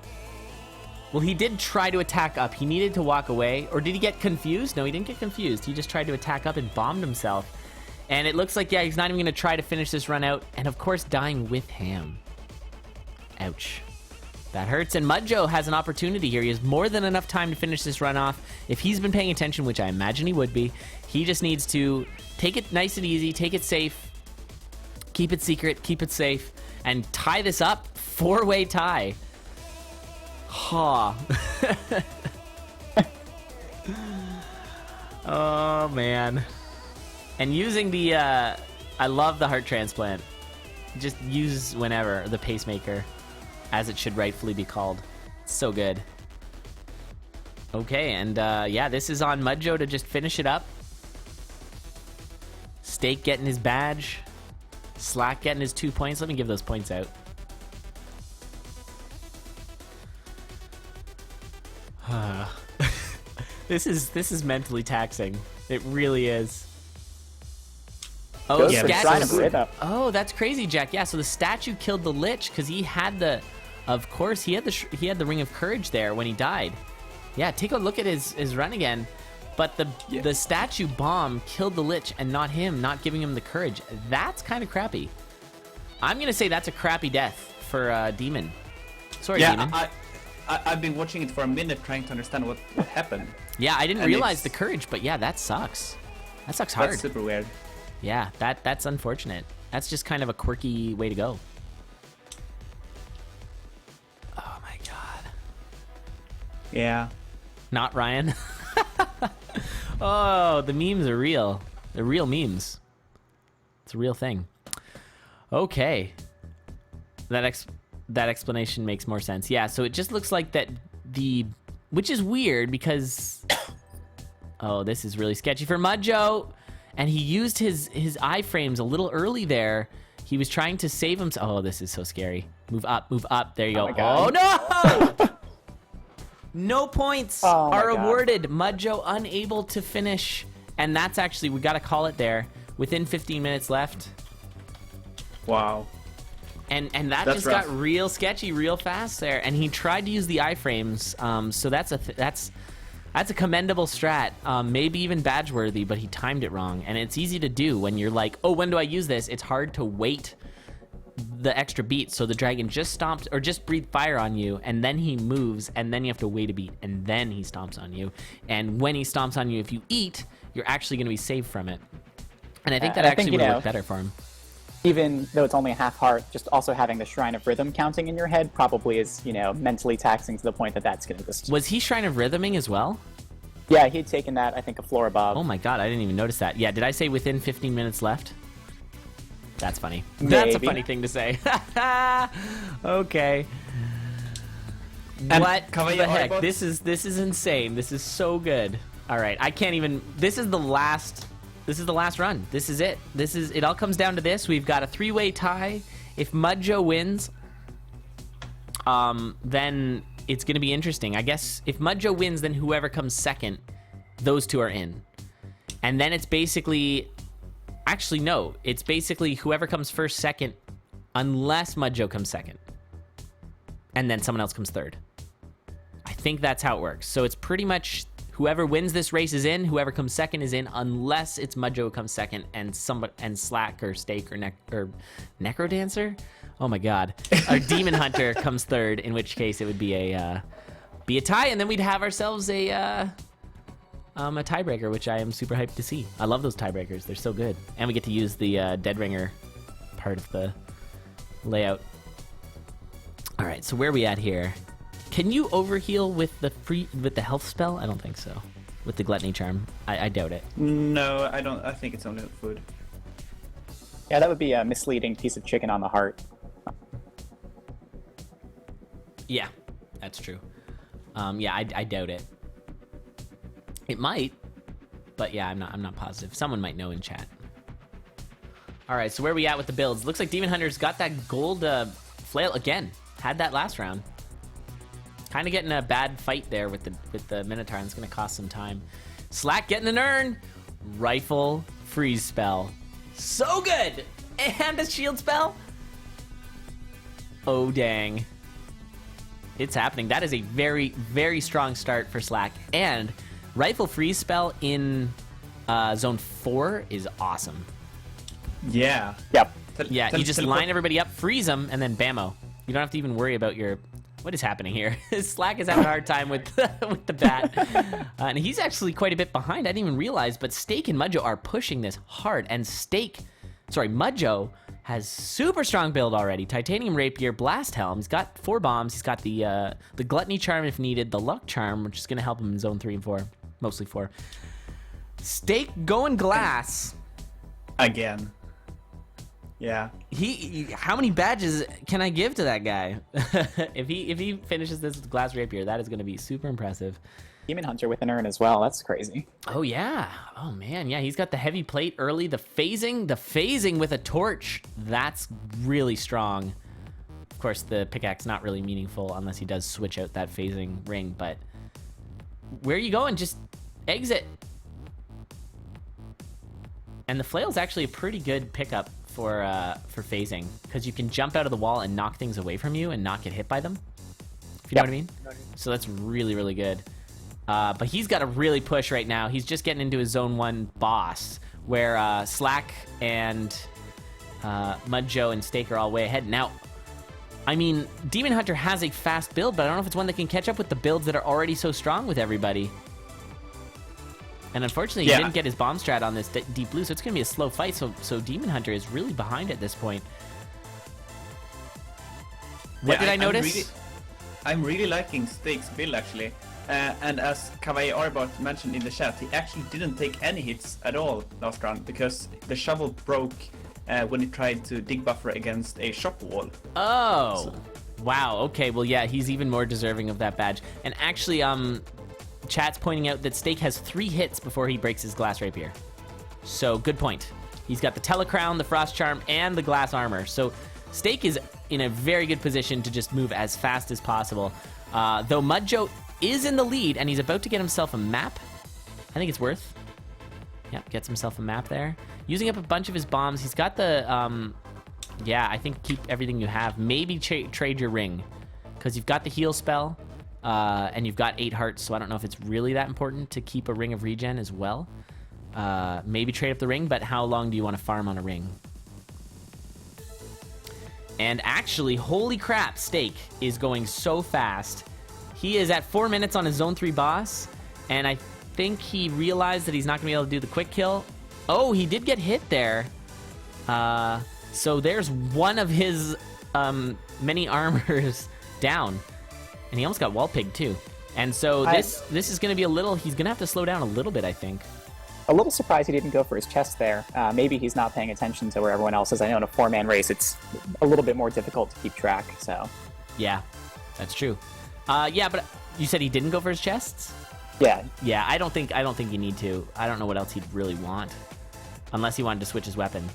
Well, he did try to attack up. He needed to walk away. Or did he get confused? No, he didn't get confused. He just tried to attack up and bombed himself. And it looks like, yeah, he's not even going to try to finish this run out. And of course, dying with Ham. Ouch. That hurts. And Mudjoe has an opportunity here. He has more than enough time to finish this run off. If he's been paying attention, which I imagine he would be, he just needs to take it nice and easy, take it safe, keep it secret, keep it safe, and tie this up. 4-way tie. Ha. Oh, man. And using the, I love the heart transplant. Just use whenever, the pacemaker, as it should rightfully be called. It's so good. Okay, and yeah, this is on Mudjoe to just finish it up. Staekk getting his badge. Slackaholicus getting his 2 points. Let me give those points out. This is mentally taxing. It really is. Oh, Goes for Shrine of Rhythm. Oh, that's crazy, Jack. Yeah, so the statue killed the Lich because he had the, of course, he had the Ring of Courage there when he died. Yeah, take a look at his run again. But the statue bomb killed the Lich and not him, not giving him the courage. That's kind of crappy. I'm gonna say that's a crappy death for Demon. Sorry, Demon. I've been watching it for a minute trying to understand what happened. Yeah, I didn't realize the courage, but yeah, that sucks. That sucks hard. That's super weird. Yeah, that's unfortunate. That's just kind of a quirky way to go. Oh my god. Yeah. Not Ryan. Oh, the memes are real. They're real memes. It's a real thing. Okay. That explanation makes more sense. Yeah, so it just looks like that which is weird because oh, this is really sketchy for Mudjoe. And he used his iframes a little early there. He was trying to save him. Oh, this is so scary. Move up, move up. There you go. Oh, no! No points are awarded. Mudjoe unable to finish. And that's actually, we got to call it there. Within 15 minutes left. Wow. And that just got real sketchy real fast there. And he tried to use the iframes. So that's a commendable strat, maybe even badge-worthy, but he timed it wrong. And it's easy to do when you're like, oh, when do I use this? It's hard to wait the extra beat, so the dragon just stomps, or just breathe fire on you, and then he moves, and then you have to wait a beat, and then he stomps on you. And when he stomps on you, if you eat, you're actually going to be saved from it. And I think that actually would work better for him. Even though it's only a half heart, just also having the Shrine of Rhythm counting in your head probably is, mentally taxing to the point that that's going to just... Was he Shrine of Rhythming as well? Yeah, he had taken that, I think, a floor above. Oh my god, I didn't even notice that. Yeah, did I say within 15 minutes left? That's funny. Maybe. That's a funny thing to say. Okay. And what the heck? This is insane. This is so good. All right, I can't even... This is the last run. This is it. It all comes down to this. We've got a 3-way tie. If Mudjoe wins, then it's going to be interesting. I guess if Mudjoe wins, then whoever comes second, those two are in. And then it's basically... Actually, no. It's basically whoever comes first, second, unless Mudjoe comes second. And then someone else comes third. I think that's how it works. So it's pretty much... Whoever wins this race is in. Whoever comes second is in, unless it's Mudjoe comes second and Slack or Staekk or Necrodancer. Oh my god! Or Demon Hunter comes third. In which case it would be a tie, and then we'd have ourselves a tiebreaker, which I am super hyped to see. I love those tiebreakers; they're so good, and we get to use the Dead Ringer part of the layout. All right, so where are we at here? Can you overheal with the health spell? I don't think so. With the Gluttony Charm, I doubt it. No, I don't. I think it's only food. Yeah, that would be a misleading piece of chicken on the heart. Yeah, that's true. Yeah, I doubt it. It might, but yeah, I'm not positive. Someone might know in chat. All right, so where are we at with the builds? Looks like Demon Hunter's got that gold flail again. Had that last round. Kind of getting a bad fight there with the Minotaur, and it's going to cost some time. Slack getting an urn. Rifle freeze spell. So good! And a shield spell. Oh, dang. It's happening. That is a very, very strong start for Slack. And rifle freeze spell in zone 4 is awesome. Yeah. Yep. Yeah, you just line everybody up, freeze them, and then bammo. You don't have to even worry about your... What is happening here? Slack is having a hard time with the bat. And he's actually quite a bit behind. I didn't even realize, but Staekk and Mudjoe are pushing this hard. And Mudjoe has super strong build already. Titanium Rapier, Blast Helm. He's got 4 bombs. He's got the Gluttony Charm if needed, the Luck Charm, which is going to help him in Zone 3 and 4. Mostly 4. Staekk going glass. Again. Yeah. How many badges can I give to that guy? if he finishes this with Glass Rapier, that is going to be super impressive. Demon Hunter with an urn as well. That's crazy. Oh, yeah. Oh, man. Yeah, he's got the heavy plate early. The phasing with a torch. That's really strong. Of course, the pickaxe not really meaningful unless he does switch out that phasing ring. But where are you going? Just exit. And the flail's actually a pretty good pickup for phasing, because you can jump out of the wall and knock things away from you and not get hit by them. If you know what I mean? So that's really, really good. But he's got to really push right now. He's just getting into his Zone 1 boss, where Slackaholicus and Mudjoe and Staekk are all way ahead. Now, I mean, Demon Hunter has a fast build, but I don't know if it's one that can catch up with the builds that are already so strong with everybody. And unfortunately, he didn't get his bomb strat on this deep blue, so it's going to be a slow fight. So Demon Hunter is really behind at this point. What did I notice? I'm really liking Staekk's build, actually. And as Kawaii Arbot mentioned in the chat, he actually didn't take any hits at all last round because the shovel broke when he tried to dig buffer against a shop wall. Oh, wow. Okay, well, yeah, he's even more deserving of that badge. And actually, chat's pointing out that Staekk has 3 hits before he breaks his Glass Rapier. So, good point. He's got the Telecrown, the Frost Charm, and the Glass Armor. So, Staekk is in a very good position to just move as fast as possible. Though Mudjoe is in the lead, and he's about to get himself a map. I think it's worth. Yep, gets himself a map there. Using up a bunch of his bombs. He's got the, yeah, I think keep everything you have. Maybe trade your ring, because you've got the heal spell, and you've got 8 hearts, so I don't know if it's really that important to keep a ring of regen as well. Maybe trade up the ring, but how long do you want to farm on a ring? And actually, holy crap, Staekk is going so fast. He is at 4 minutes on his Zone 3 boss, and I think he realized that he's not going to be able to do the quick kill. Oh, he did get hit there. So there's one of his many armors down. And he almost got wall pigged too. And so this is going to be a little... He's going to have to slow down a little bit, I think. A little surprised he didn't go for his chest there. Maybe he's not paying attention to where everyone else is. I know in a 4-man race, it's a little bit more difficult to keep track, so... Yeah, that's true. Yeah, but you said he didn't go for his chests? Yeah. Yeah, I don't think you need to. I don't know what else he'd really want. Unless he wanted to switch his weapon.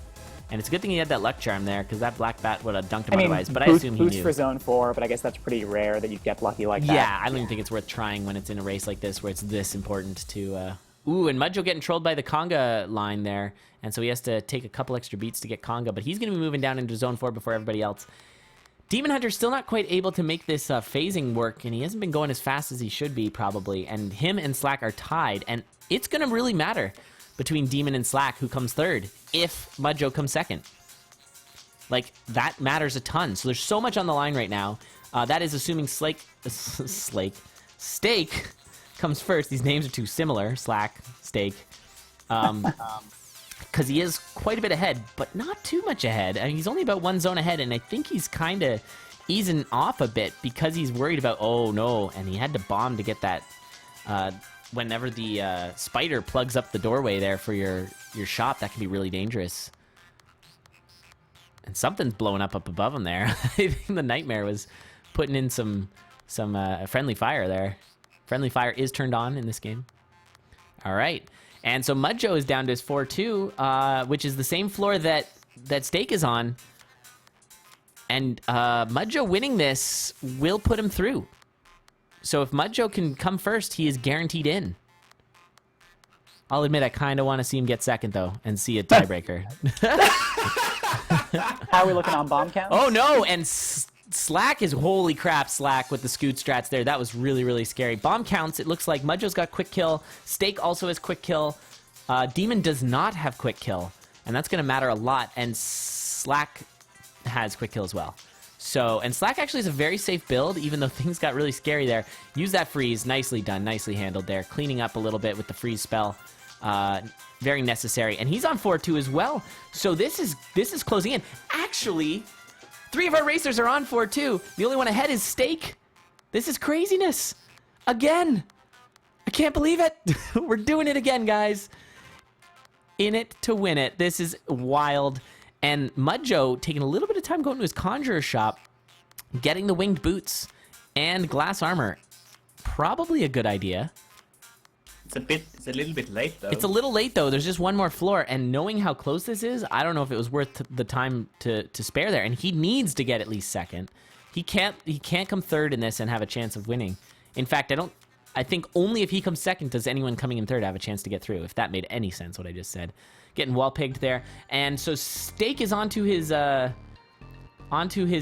And it's a good thing he had that Luck Charm there, because that Black Bat would have dunked him otherwise. But I assume he knew. Boost for Zone 4, but I guess that's pretty rare that you get lucky like that. Yeah, I don't even think it's worth trying when it's in a race like this, where it's this important to... Ooh, and Mudjoe getting trolled by the conga line there. And so he has to take a couple extra beats to get conga. But he's going to be moving down into Zone 4 before everybody else. Demon Hunter's still not quite able to make this phasing work, and he hasn't been going as fast as he should be, probably. And him and Slackaholicus are tied, and it's going to really matter between Demon and Slackaholicus who comes third if Mudjoe comes second. Like, that matters a ton. So there's so much on the line right now. That is assuming Staekk comes first. These names are too similar, Staekk. Because he is quite a bit ahead, but not too much ahead. I mean, he's only about 1 zone ahead, and I think he's kind of easing off a bit because he's worried about, oh no, and he had to bomb to get that whenever the spider plugs up the doorway there for your shop, that can be really dangerous. And something's blowing up above him there. I think the Nightmare was putting in some friendly fire there. Friendly fire is turned on in this game. All right. And so Mudjoe is down to his 4-2, which is the same floor that Staekk is on. And Mudjoe winning this will put him through. So if Mudjoe can come first, he is guaranteed in. I'll admit I kind of want to see him get second, though, and see a tiebreaker. How are we looking on bomb count? Oh, no, and Slack is... Holy crap, Slack with the scoot strats there. That was really, really scary. Bomb counts, it looks like Mudjoe's got quick kill. Staekk also has quick kill. Demon does not have quick kill, and that's going to matter a lot. And Slack has quick kill as well. So, and Slack actually is a very safe build, even though things got really scary there. Use that freeze. Nicely done. Nicely handled there. Cleaning up a little bit with the freeze spell. Very necessary. And he's on 4-2 as well. So this is closing in. Actually, 3 of our racers are on 4-2. The only one ahead is Staekk. This is craziness. Again. I can't believe it. We're doing it again, guys. In it to win it. This is wild. And Mudjoe taking a little bit of time going to his conjurer shop, getting the winged boots and glass armor. Probably a good idea. It's a little bit late though. It's a little late though. There's just one more floor, and knowing how close this is, I don't know if it was worth the time to spare there. And he needs to get at least second. He can't come third in this and have a chance of winning. In fact, I think only if he comes second does anyone coming in third have a chance to get through. If that made any sense, what I just said. Getting wall pigged there, and so Staekk is onto his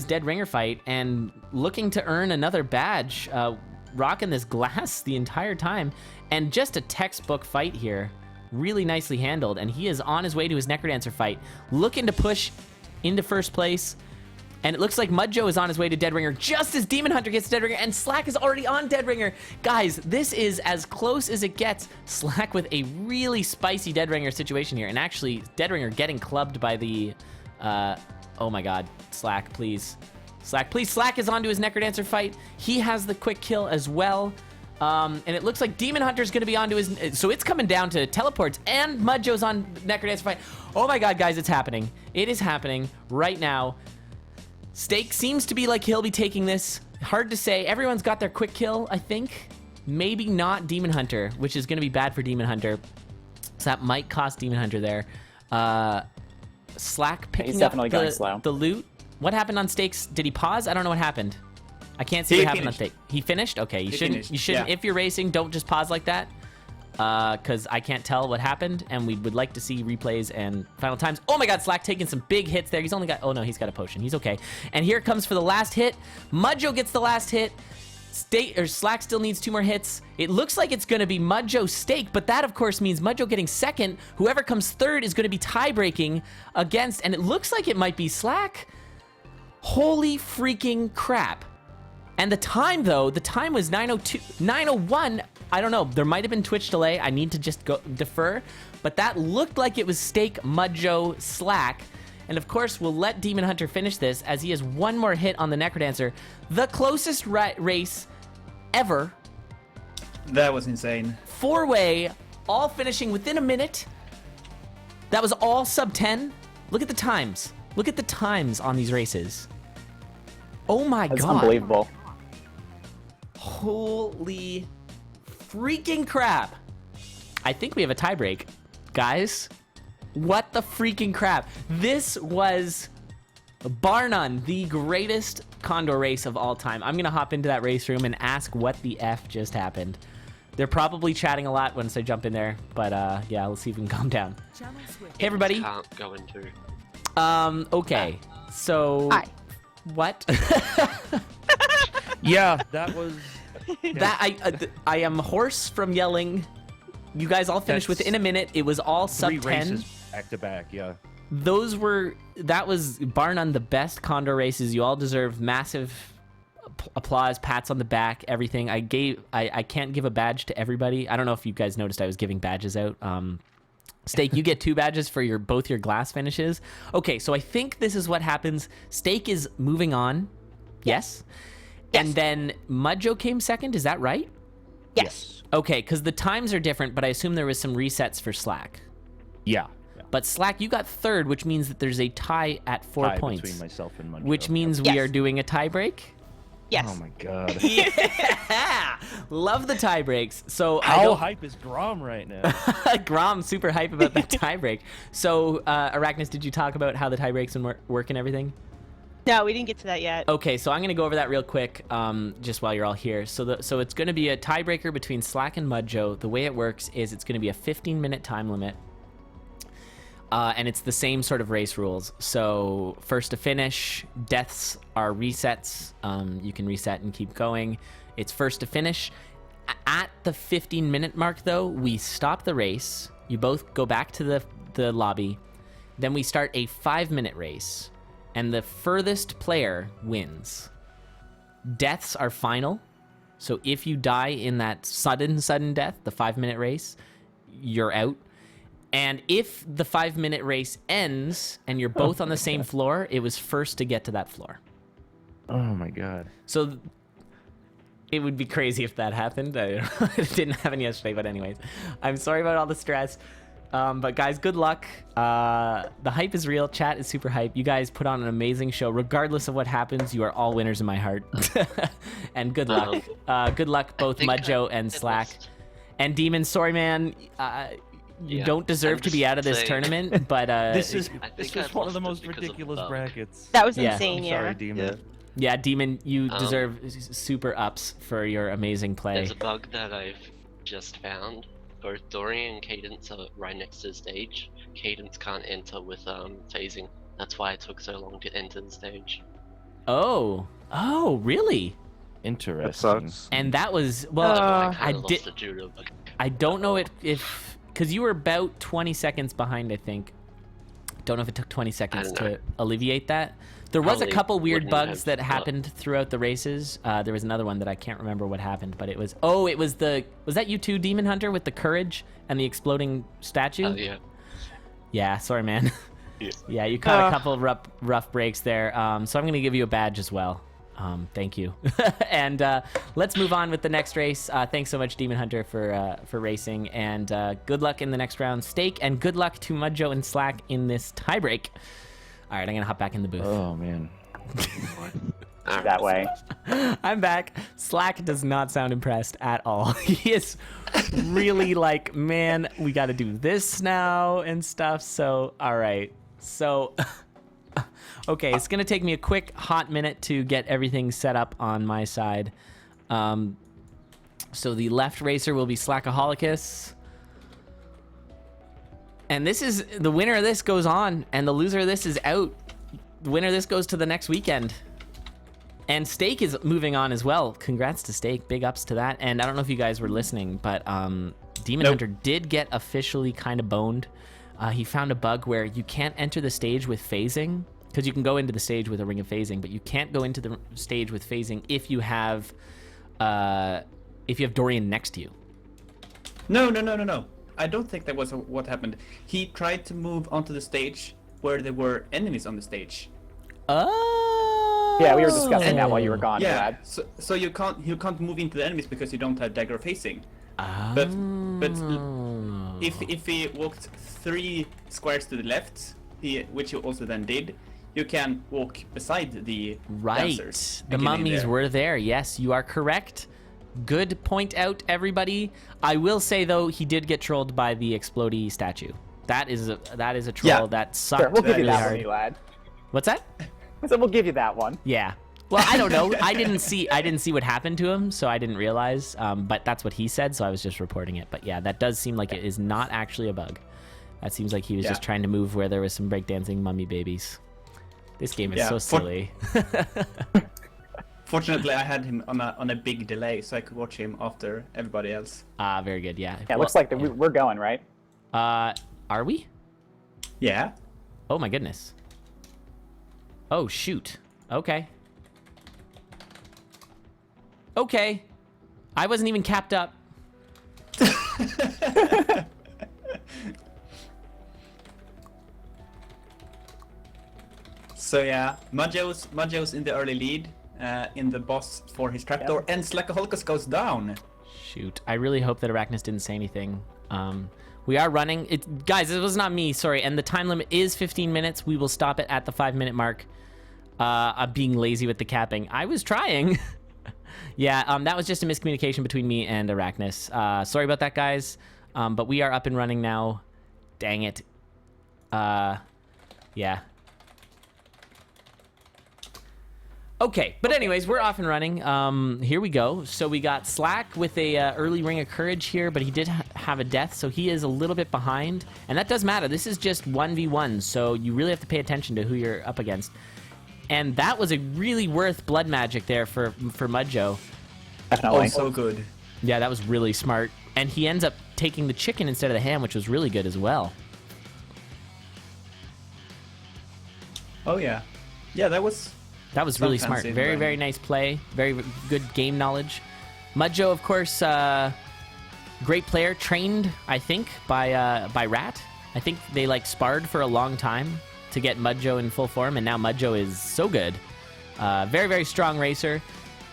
dead ringer fight and looking to earn another badge. Rocking this glass the entire time, and just a textbook fight here. Really nicely handled, and he is on his way to his Necrodancer fight, looking to push into first place. And it looks like Mudjoe is on his way to Deadringer just as Deamonhunter gets to Deadringer, and Slackaholicus is already on Deadringer. Guys, this is as close as it gets. Slackaholicus with a really spicy Deadringer situation here, and actually Deadringer getting clubbed by the... oh my god, Slackaholicus, please. Slackaholicus, please. Slackaholicus is onto his Necrodancer fight. He has the quick kill as well. And it looks like Deamonhunter is going to be onto his... So it's coming down to teleports, and Mudjoe's on Necrodancer fight. Oh my god, guys, it's happening. It is happening right now. Staekk seems to be like he'll be taking this. Hard to say. Everyone's got their quick kill, I think. Maybe not Deamonhunter, which is going to be bad for Deamonhunter. So that might cost Deamonhunter there. Slackaholicus picking up the loot. What happened on Staekk's? Did he pause? I don't know what happened. I can't see what happened on Staekk. He finished? Okay, you shouldn't. Yeah. If you're racing, don't just pause like that. Because I can't tell what happened, and we would like to see replays and final times. Oh my god, Slackaholicus taking some big hits there. He's only got... Oh no, he's got a potion. He's okay. And here it comes for the last hit. Mudjoe gets the last hit. Slackaholicus still needs 2 more hits. It looks like it's going to be Mudjoe Staekk, but that of course means Mudjoe getting second. Whoever comes third is going to be tie-breaking against, and it looks like it might be Slackaholicus. Holy freaking crap. And the time, though, the time was 9:02, 9:01. I don't know. There might have been Twitch delay. I need to just go defer. But that looked like it was Staekk, Mudjoe, Slackaholicus. And of course, we'll let Deamonhunter finish this as he has one more hit on the Necrodancer. The closest race ever. That was insane. 4-way, all finishing within a minute. That was all sub 10. Look at the times. Look at the times on these races. Oh my god. That's unbelievable. Holy freaking crap. I think we have a tiebreak. Guys, what the freaking crap. This was, bar none, the greatest CoNDOR race of all time. I'm going to hop into that race room and ask what the F just happened. They're probably chatting a lot once I jump in there, but yeah, let's see if we can calm down. Hey, everybody. Can't go into. Okay. So... Hi. What? Yeah, that was... That I am hoarse from yelling. You guys all finished within a minute. It was all sub 10. 3 races back to back, yeah. That was bar none the best CoNDOR races. You all deserve massive applause, pats on the back, everything. I can't give a badge to everybody. I don't know if you guys noticed I was giving badges out. Staekk, you get 2 badges for both your glass finishes. Okay, so I think this is what happens. Staekk is moving on. Yes? And then Mudjoe came second, is that right? Yes. Okay, because the times are different, but I assume there was some resets for Slackaholicus. Yeah. But Slackaholicus, you got third, which means that there's a tie at 4 points. Between myself and Mudjoe. Which means we are doing a tie break? Yes. Oh my god. Yeah! Love the tie breaks. So How hype is Grom right now? Grom's super hype about that tie break. So, Arachnus, did you talk about how the tie breaks work and everything? No, we didn't get to that yet. Okay, so I'm going to go over that real quick, just while you're all here. So it's going to be a tiebreaker between Slackaholicus and Mudjoe. The way it works is it's going to be a 15-minute time limit. And it's the same sort of race rules. So first to finish, deaths are resets. You can reset and keep going. It's first to finish. At the 15-minute mark, though, we stop the race. You both go back to the lobby. Then we start a 5-minute race. And the furthest player wins. Deaths are final. So if you die in that sudden death, the 5-minute race, you're out. And if the 5-minute race ends and you're both on the same floor, it was first to get to that floor. Oh my god. So it would be crazy if that happened. I it didn't happen yesterday, but anyways, I'm sorry about all the stress. But guys, good luck. The hype is real. Chat is super hype. You guys put on an amazing show. Regardless of what happens, you are all winners in my heart. And good luck. Good luck, both Mudjoe and Slack. And Demon, sorry, man. You don't deserve to be out of this tournament, but this is one of the most ridiculous brackets. That was Yeah. insane, I'm yeah. sorry, Demon. yeah, Demon, you deserve super ups for your amazing play. There's a bug that I've just found. Both Dory and Cadence are right next to the stage. Cadence can't enter with phasing. That's why it took so long to enter the stage. Oh, really? Interesting. And that was well. I I kinda did. lost the judo bug. I don't know if because you were about 20 seconds behind, I think. Don't know if it took 20 seconds don't know. to alleviate that. There was a Probably couple weird wouldn't bugs have that thought. happened throughout the races. There was another one that I can't remember what happened, but it was was that you too, Demon Hunter, with the courage and the exploding statue? Oh yeah. Yeah, sorry, man. Yeah. Yeah, you caught a couple of rough breaks there. So I'm gonna give you a badge as well. Thank you. And let's move on with the next race. Thanks so much, Demon Hunter, for racing, and good luck in the next round, Staekk, and good luck to Mudjoe and Slack in this tiebreak. All right, I'm gonna hop back in the booth. Oh man. That way. I'm back. Slack does not sound impressed at all. He is really like, man, we got to do this now and stuff. So, all right. So, okay, it's going to take me a quick hot minute to get everything set up on my side. So the left racer will be Slackaholicus. And this is, the winner of this goes on, and the loser of this is out. The winner of this goes to the next weekend. And Staekk is moving on as well. Congrats to Staekk. Big ups to that. And I don't know if you guys were listening, but Demon Hunter did get officially kind of boned. He found a bug where you can't enter the stage with phasing, because you can go into the stage with a ring of phasing, but you can't go into the stage with phasing if you have Dorian next to you. No. I don't think that was what happened. He tried to move onto the stage where there were enemies on the stage. Oh. Yeah, we were discussing that while you were gone, Yeah, Brad. so you can't move into the enemies because you don't have dagger facing. But if he walked 3 squares to the left, which you also then did, you can walk beside the dancers. The and get in mummies there. were there. Yes, you are correct. Good point out, everybody. I will say though, he did get trolled by the explodey statue. That is a troll Yeah. that sucked Sure, we'll give you really that hard. one, you lad. What's that? So we'll give you that one. Yeah. Well, I don't know. I didn't see what happened to him, so I didn't realize. But that's what he said, so I was just reporting it. But yeah, that does seem like it is not actually a bug. That seems like he was just trying to move where there was some breakdancing mummy babies. This game is so silly. Fortunately, I had him on a big delay, so I could watch him after everybody else. Very good. Yeah. Yeah, it looks like we're going, right? Are we? Yeah. Oh my goodness. Oh shoot. Okay. Okay. I wasn't even capped up. So yeah, Mudjoe's in the early lead, in the boss for his trapdoor, and Slackaholicus goes down. Shoot. I really hope that Arachnus didn't say anything. We are running. Guys, it was not me, sorry. And the time limit is 15 minutes. We will stop it at the 5-minute mark. I'm being lazy with the capping. I was trying. Yeah, that was just a miscommunication between me and Arachnus. Sorry about that, guys. But we are up and running now. Dang it. Yeah. Okay, but anyways, we're off and running. Here we go. So we got Slack with a early ring of courage here, but he did have a death, so he is a little bit behind. And that does matter. This is just 1v1, so you really have to pay attention to who you're up against. And that was a really worth blood magic there for Mudjoe. Definitely. Oh, so good. Yeah, that was really smart. And he ends up taking the chicken instead of the ham, which was really good as well. Oh yeah. Yeah, that was really smart. fancy Very nice play. Very good game knowledge. Mudjoe, of course, Great player, trained, I think, by Rat. I think they like sparred for a long time to get Mudjoe in full form, and now Mudjoe is so good. Very, very strong racer.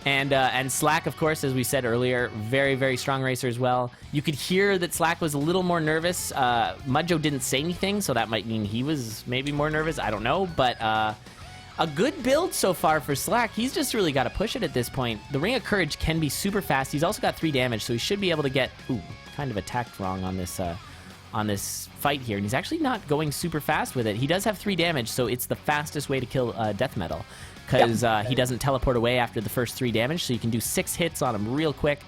And Slacka, of course, as we said earlier, very, very strong racer as well. You could hear that Slacka was a little more nervous. Mudjoe didn't say anything, so that might mean he was maybe more nervous. I don't know, but a good build so far for Slacka. He's just really got to push it at this point. The Ring of Courage can be super fast. He's also got 3 damage, so he should be able to get... Ooh, kind of attacked wrong on this fight here, and he's actually not going super fast with it. He does have 3 damage, so it's the fastest way to kill Death Metal, because he doesn't teleport away after the first 3 damage, so you can do 6 hits on him real quick.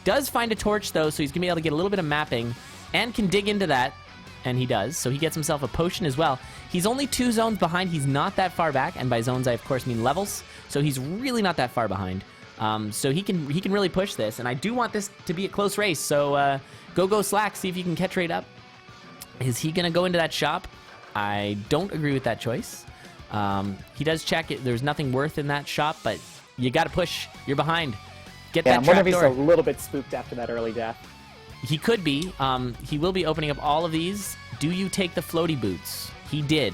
Does find a torch, though, so he's going to be able to get a little bit of mapping, and can dig into that, and he does, so he gets himself a potion as well. He's only 2 zones behind. He's not that far back, and by zones I, of course, mean levels, so he's really not that far behind. So he can really push this, and I do want this to be a close race, so go Slacka, see if you can catch right up. Is he going to go into that shop? I don't agree with that choice. He does check it. There's nothing worth in that shop, but you got to push. You're behind. Get that I'm wondering if trapdoor. he's a little bit spooked after that early death. He could be. He will be opening up all of these. Do you take the floaty boots? He did.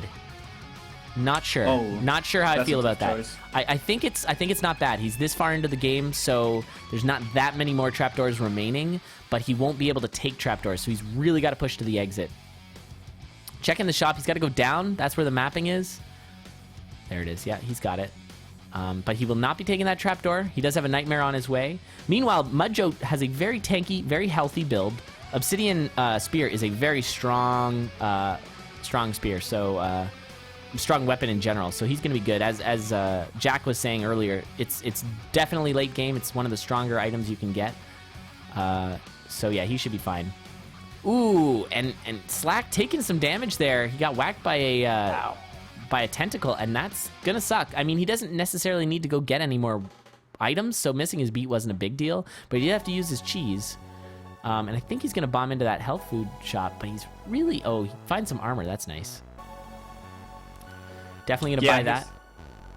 Not sure. Oh, not sure how I feel about that. choice. I think it's not bad. He's this far into the game, so there's not that many more trapdoors remaining, but he won't be able to take trapdoors, so he's really got to push to the exit. Checking the shop, he's got to go down. That's where the mapping is. There it is. Yeah, he's got it. But he will not be taking that trapdoor. He does have a nightmare on his way. Meanwhile, Mudjoe has a very tanky, very healthy build. Obsidian Spear is a very strong spear, so strong weapon in general. So he's going to be good. As Jack was saying earlier, it's definitely late game. It's one of the stronger items you can get. So yeah, he should be fine. Ooh, and Slacka taking some damage there. He got whacked by a tentacle, and that's gonna suck. I mean, he doesn't necessarily need to go get any more items, so missing his beat wasn't a big deal, but he did have to use his cheese. And I think he's gonna bomb into that health food shop, but he's really... Oh, he finds some armor. That's nice. Definitely gonna buy that.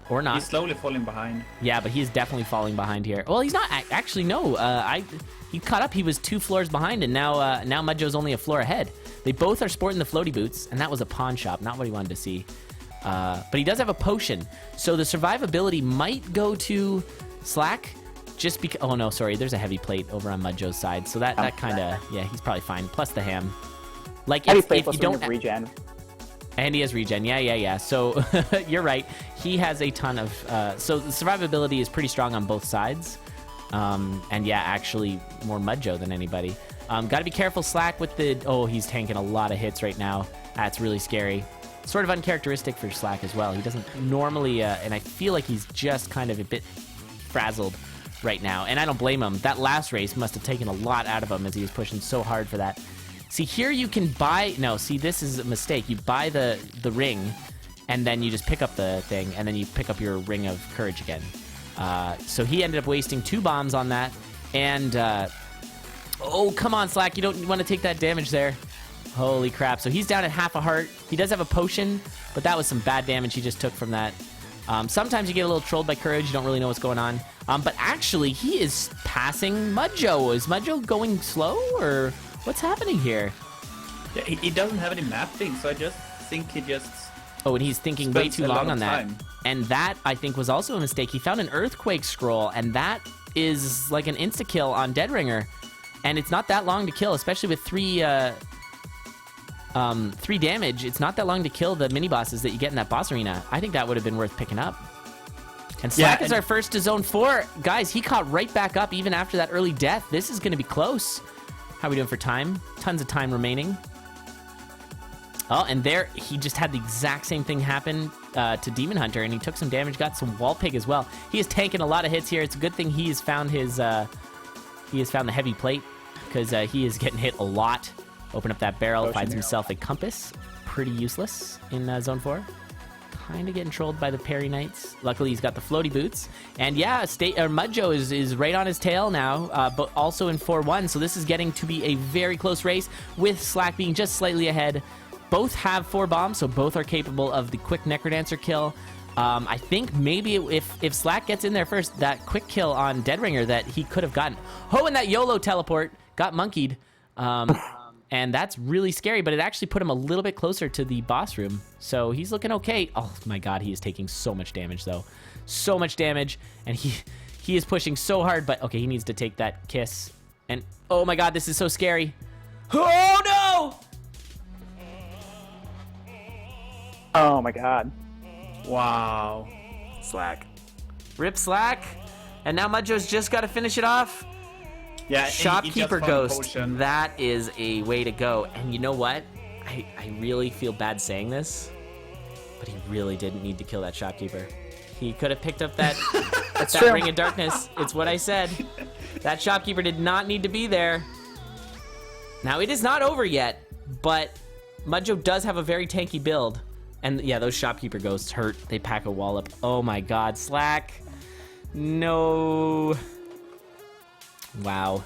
Or not. He's slowly falling behind. Yeah, but he's definitely falling behind here. Well, he's not... Actually, no. He caught up. He was 2 floors behind, and now Mudjoe's only a floor ahead. They both are sporting the floaty boots, and that was a pawn shop, not what he wanted to see. But he does have a potion, so the survivability might go to Slacka, just because... Oh, no, sorry. There's a heavy plate over on Mudjoe's side, so that kind of... Yeah, he's probably fine. Plus the ham. Like, if you don't... Regen. And he has regen. Yeah. So, you're right. He has a ton of... so, the survivability is pretty strong on both sides. And yeah, actually, more Mudjoe than anybody. Got to be careful, Slacka, with the... Oh, he's tanking a lot of hits right now. That's really scary. Sort of uncharacteristic for Slacka as well. He doesn't normally... and I feel like he's just kind of a bit frazzled right now. And I don't blame him. That last race must have taken a lot out of him as he was pushing so hard for that. See, here you can buy... No, see, this is a mistake. You buy the ring, and then you just pick up the thing, and then you pick up your Ring of Courage again. So he ended up wasting 2 bombs on that, and... oh, come on, Slacka. You don't want to take that damage there. Holy crap. So he's down at half a heart. He does have a potion, but that was some bad damage he just took from that. Sometimes you get a little trolled by Courage. You don't really know what's going on. But actually, he is passing Mudjoe. Is Mudjoe going slow, or... What's happening here? Yeah, he doesn't have any mapping, so I just think he just... Oh, and he's thinking way too long on that. And that, I think, was also a mistake. He found an Earthquake Scroll, and that is like an insta-kill on Deadringer. And it's not that long to kill, especially with 3 damage. It's not that long to kill the mini-bosses that you get in that boss arena. I think that would have been worth picking up. And Slacka is our first to Zone 4. Guys, he caught right back up even after that early death. This is going to be close. How are we doing for time? Tons of time remaining. Oh, and there, he just had the exact same thing happen to Demon Hunter, and he took some damage, got some wall pig as well. He is tanking a lot of hits here. It's a good thing he has found his, he has found the heavy plate, because he is getting hit a lot. Open up that barrel, finds himself a compass. Pretty useless in Zone 4. Kind of getting trolled by the Parry Knights. Luckily, he's got the floaty boots. And yeah, Mudjoe is right on his tail now, but also in 4-1. So this is getting to be a very close race, with Slacka being just slightly ahead. Both have 4 bombs, so both are capable of the quick Necrodancer kill. I think maybe if Slacka gets in there first, that quick kill on Deadringer that he could have gotten. Oh, and that YOLO teleport got monkeyed. And that's really scary, but it actually put him a little bit closer to the boss room. So he's looking okay. Oh my god, he is taking so much damage, though. So much damage, and he is pushing so hard, but okay, he needs to take that kiss. And oh my god, this is so scary. Oh no! Oh my god. Wow. Slack. Rip Slack. And now Mudjoe's just got to finish it off. Yeah, Shopkeeper he just found a Ghost. potion. That is a way to go. And you know what? I really feel bad saying this, but he really didn't need to kill that shopkeeper. He could have picked up that true. Ring of Darkness. It's what I said. That shopkeeper did not need to be there. Now, it is not over yet, but Mudjoe does have a very tanky build. And yeah, those shopkeeper ghosts hurt. They pack a wallop. Oh my god, Slack. No. Wow.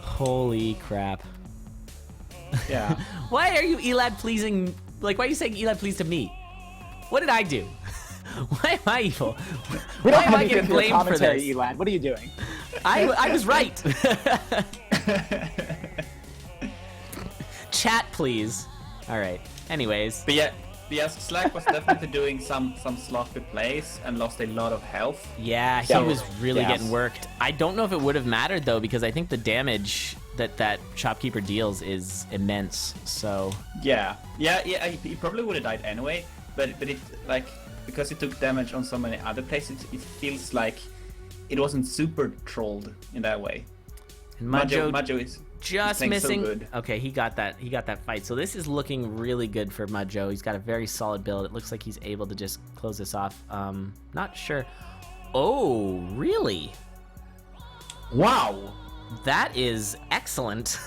Holy crap. Yeah. Why are you Elad pleasing? Like, why are you saying Elad please to me? What did I do? Why am I evil? We don't Why am have I any getting good blamed for commentary, this? Elad. What are you doing? I was right. Chat, please. All right. Anyways. But yes, Slack was definitely doing some sloppy plays and lost a lot of health. Yeah, he So, was really yes. getting worked. I don't know if it would have mattered, though, because I think the damage that shopkeeper deals is immense. So Yeah, he probably would have died anyway. But it, like, because he took damage on so many other places, it feels like it wasn't super trolled in that way. and Mudjoe is just playing missing. So good. Okay, he got that fight. So this is looking really good for Mudjoe. He's got a very solid build. It looks like he's able to just close this off. Not sure. Oh, really? Wow. That is excellent.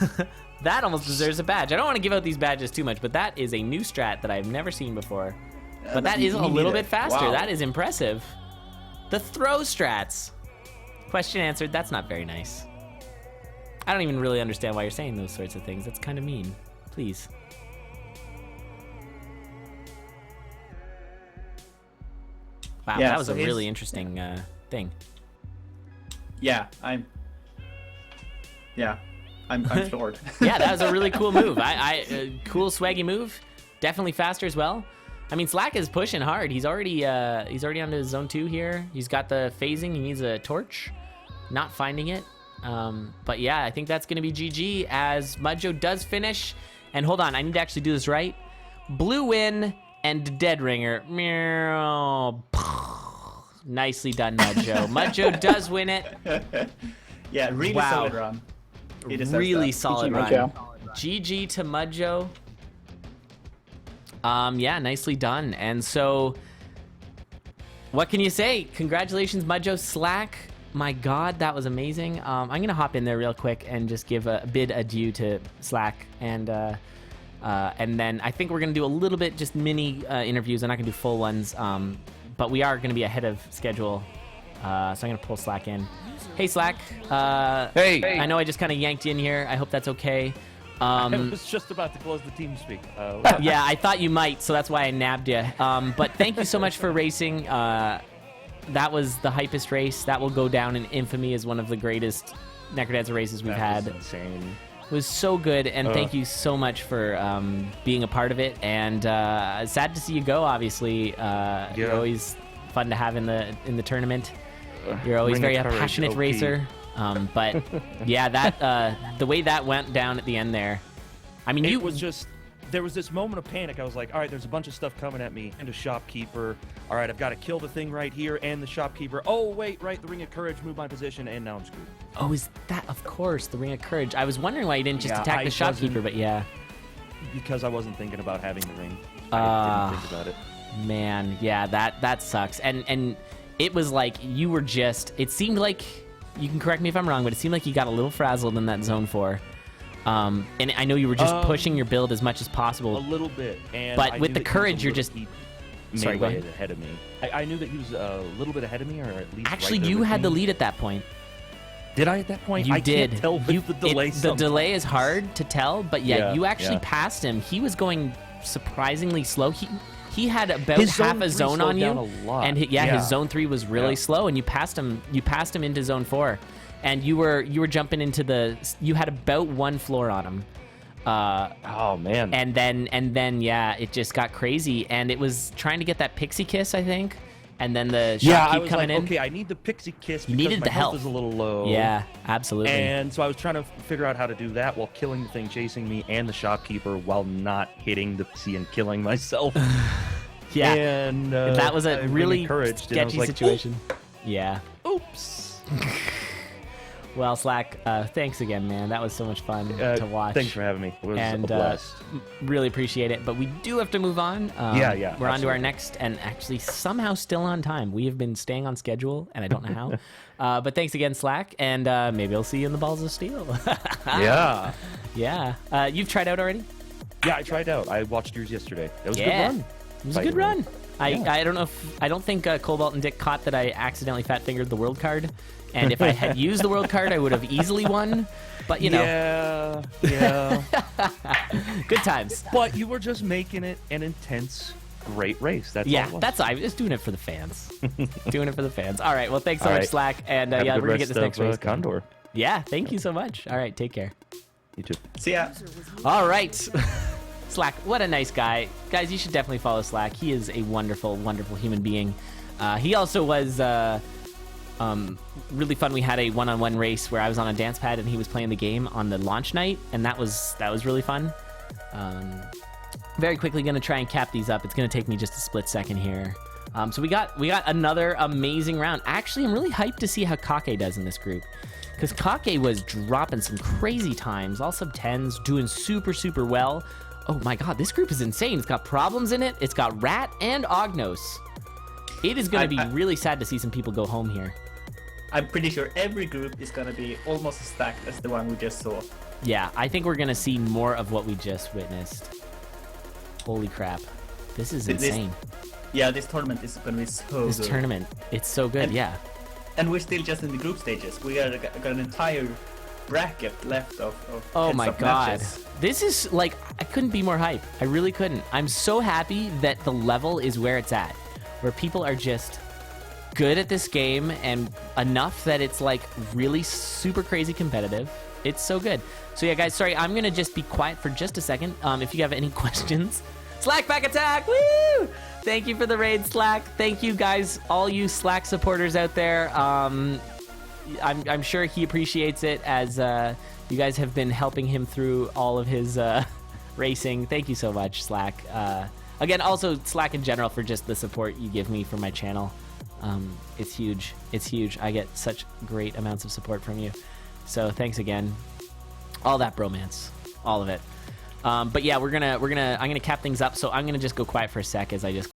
That almost deserves a badge. I don't want to give out these badges too much, but that is a new strat that I've never seen before. But that is a little bit faster. Wow. That is impressive. The throw strats. Question answered. That's not very nice. I don't even really understand why you're saying those sorts of things. That's kind of mean. Please. Wow, Yeah, that was so a his- really interesting thing. Yeah, I'm floored. Yeah, that was a really cool move. Cool swaggy move. Definitely faster as well. I mean, Slack is pushing hard. He's already onto his zone 2 here. He's got the phasing. He needs a torch. Not finding it. But yeah, I think that's going to be GG as Mudjoe does finish. And hold on, I need to actually do this right. Blue win and Dead Ringer. Meow. Nicely done, Mudjoe. Mudjoe does win it. Yeah, really Wow. solid run. He deserves Really that. solid GG, run. Mudjoe. GG to Mudjoe. Yeah, nicely done. And so, what can you say? Congratulations, Mudjoe. Slack. My God, that was amazing. I'm gonna hop in there real quick and just give a bid adieu to Slack, and then I think we're gonna do a little bit just mini interviews. I'm not gonna do full ones, but we are gonna be ahead of schedule. So I'm gonna pull Slack in. Hey, Slack. Hey. I know I just kind of yanked you in here. I hope that's okay. I was just about to close the team speak. Yeah, I thought you might, so that's why I nabbed you. But thank you so much for racing. That was the hypest race. That will go down in infamy as one of the greatest Necrodancer races we've had. Insane. It was so good, and thank you so much for being a part of it. And sad to see you go. Obviously, you're always fun to have in the tournament. You're always Ring of very Courage, passionate OP. racer. But yeah, that the way that went down at the end there. I mean, It was just, there was this moment of panic. I was like, all right, there's a bunch of stuff coming at me. And a shopkeeper. All right, I've got to kill the thing right here and the shopkeeper. Oh, wait, right, the Ring of Courage moved my position, and now I'm screwed. Oh, is that, of course, the Ring of Courage. I was wondering why you didn't just Yeah, attack I the shopkeeper, wasn't- but yeah. Because I wasn't thinking about having the ring. I didn't think about it. Man, yeah, that sucks. And it was like you were just, it seemed like, you can correct me if I'm wrong, but it seemed like you got a little frazzled in that zone 4. And I know you were just pushing your build as much as A possible. little bit. And But I with knew the that he was courage, a you're little- just- he Sorry, go melee ahead. ahead of me. I knew that he was a little bit ahead of me, or at least Actually, right there you with had me. the lead at that point. Did I at that point? You I did. Can't tell with the delay. The delay is hard to tell, but yeah, Yeah, you actually yeah. passed him. He was going surprisingly slow. He had about His half zone a 3 zone slowed on you, down a lot. and his zone 3 was really slow, and you passed him. You passed him into zone 4, and you were jumping into the. You had about 1 floor on him. Oh man. And then yeah, it just got crazy, and it was trying to get that pixie kiss, I think, and then the shot I keep was coming like, in. okay, I need the pixie kiss You because needed my the health help. is a little low. Yeah, absolutely. And so I was trying to figure out how to do that while killing the thing chasing me and the shopkeeper while not hitting the pixie and killing myself. Yeah, and that was a I really encouraged, and I was sketchy like, situation. Yeah. Oops. Well, Slack, thanks again, man. That was so much fun to watch. Thanks for having me. It was And a blast. really appreciate it. But we do have to move on. Yeah, We're on to our absolutely. next, and actually somehow still on time. We have been staying on schedule, and I don't know how. But thanks again, Slack, and maybe I'll see you in the Balls of Steel. Yeah. Yeah. You've tried out already? Yeah, I tried out. I watched yours yesterday. It was a good Yeah. run. It was a good run. I don't know if I don't think Cobalt and Dick caught that I accidentally fat fingered the world card, and if I had used the world card, I would have easily won. But you know, Yeah. good times. But you were just making it an intense, great race. That's all Yeah, it was. that's I was doing it for the fans. Doing it for the fans. All right. Well, thanks so All much, right. Slack, and Have a yeah, good we're gonna get rest this next of, race going. Condor. Yeah, thank you so much. All right, take care. You too. See ya. All right. Slack, what a nice guy. Guys, you should definitely follow Slack. He is a wonderful, wonderful human being. He also was really fun. We had a one-on-one race where I was on a dance pad and he was playing the game on the launch night, and that was really fun. Very quickly going to try and cap these up. It's going to take me just a split second here. So we got another amazing round. Actually, I'm really hyped to see how Kake does in this group, because Kake was dropping some crazy times, all sub 10s, doing super, super well. Oh my god, this group is insane. It's got Problems in it. It's got Rat and Ognos. It is going to be really sad to see some people go home here. I'm pretty sure every group is gonna be almost as stacked as the one we just saw. Yeah, I think we're going to see more of what we just witnessed. Holy crap. This is insane. Yeah, this tournament is gonna be so This good. tournament, it's so good, yeah. And we're still just in the group stages. We got an entire bracket left of Oh my heads-up god. matches. This is like, I couldn't be more hype. I really couldn't. I'm so happy that the level is where it's at, where people are just good at this game and enough that it's like really super crazy competitive. It's so good. So yeah, guys, sorry, I'm gonna just be quiet for just a second. If you have any questions. Slack back attack, woo! Thank you for the raid, Slack. Thank you guys, all you Slack supporters out there. I'm sure he appreciates it, as you guys have been helping him through all of his racing. Thank you so much, Slack. Again, also Slack in general for just the support you give me for my channel. It's huge. It's huge. I get such great amounts of support from you. So thanks again. All that bromance, all of it. But yeah, I'm gonna cap things up. So I'm gonna just go quiet for a sec as I just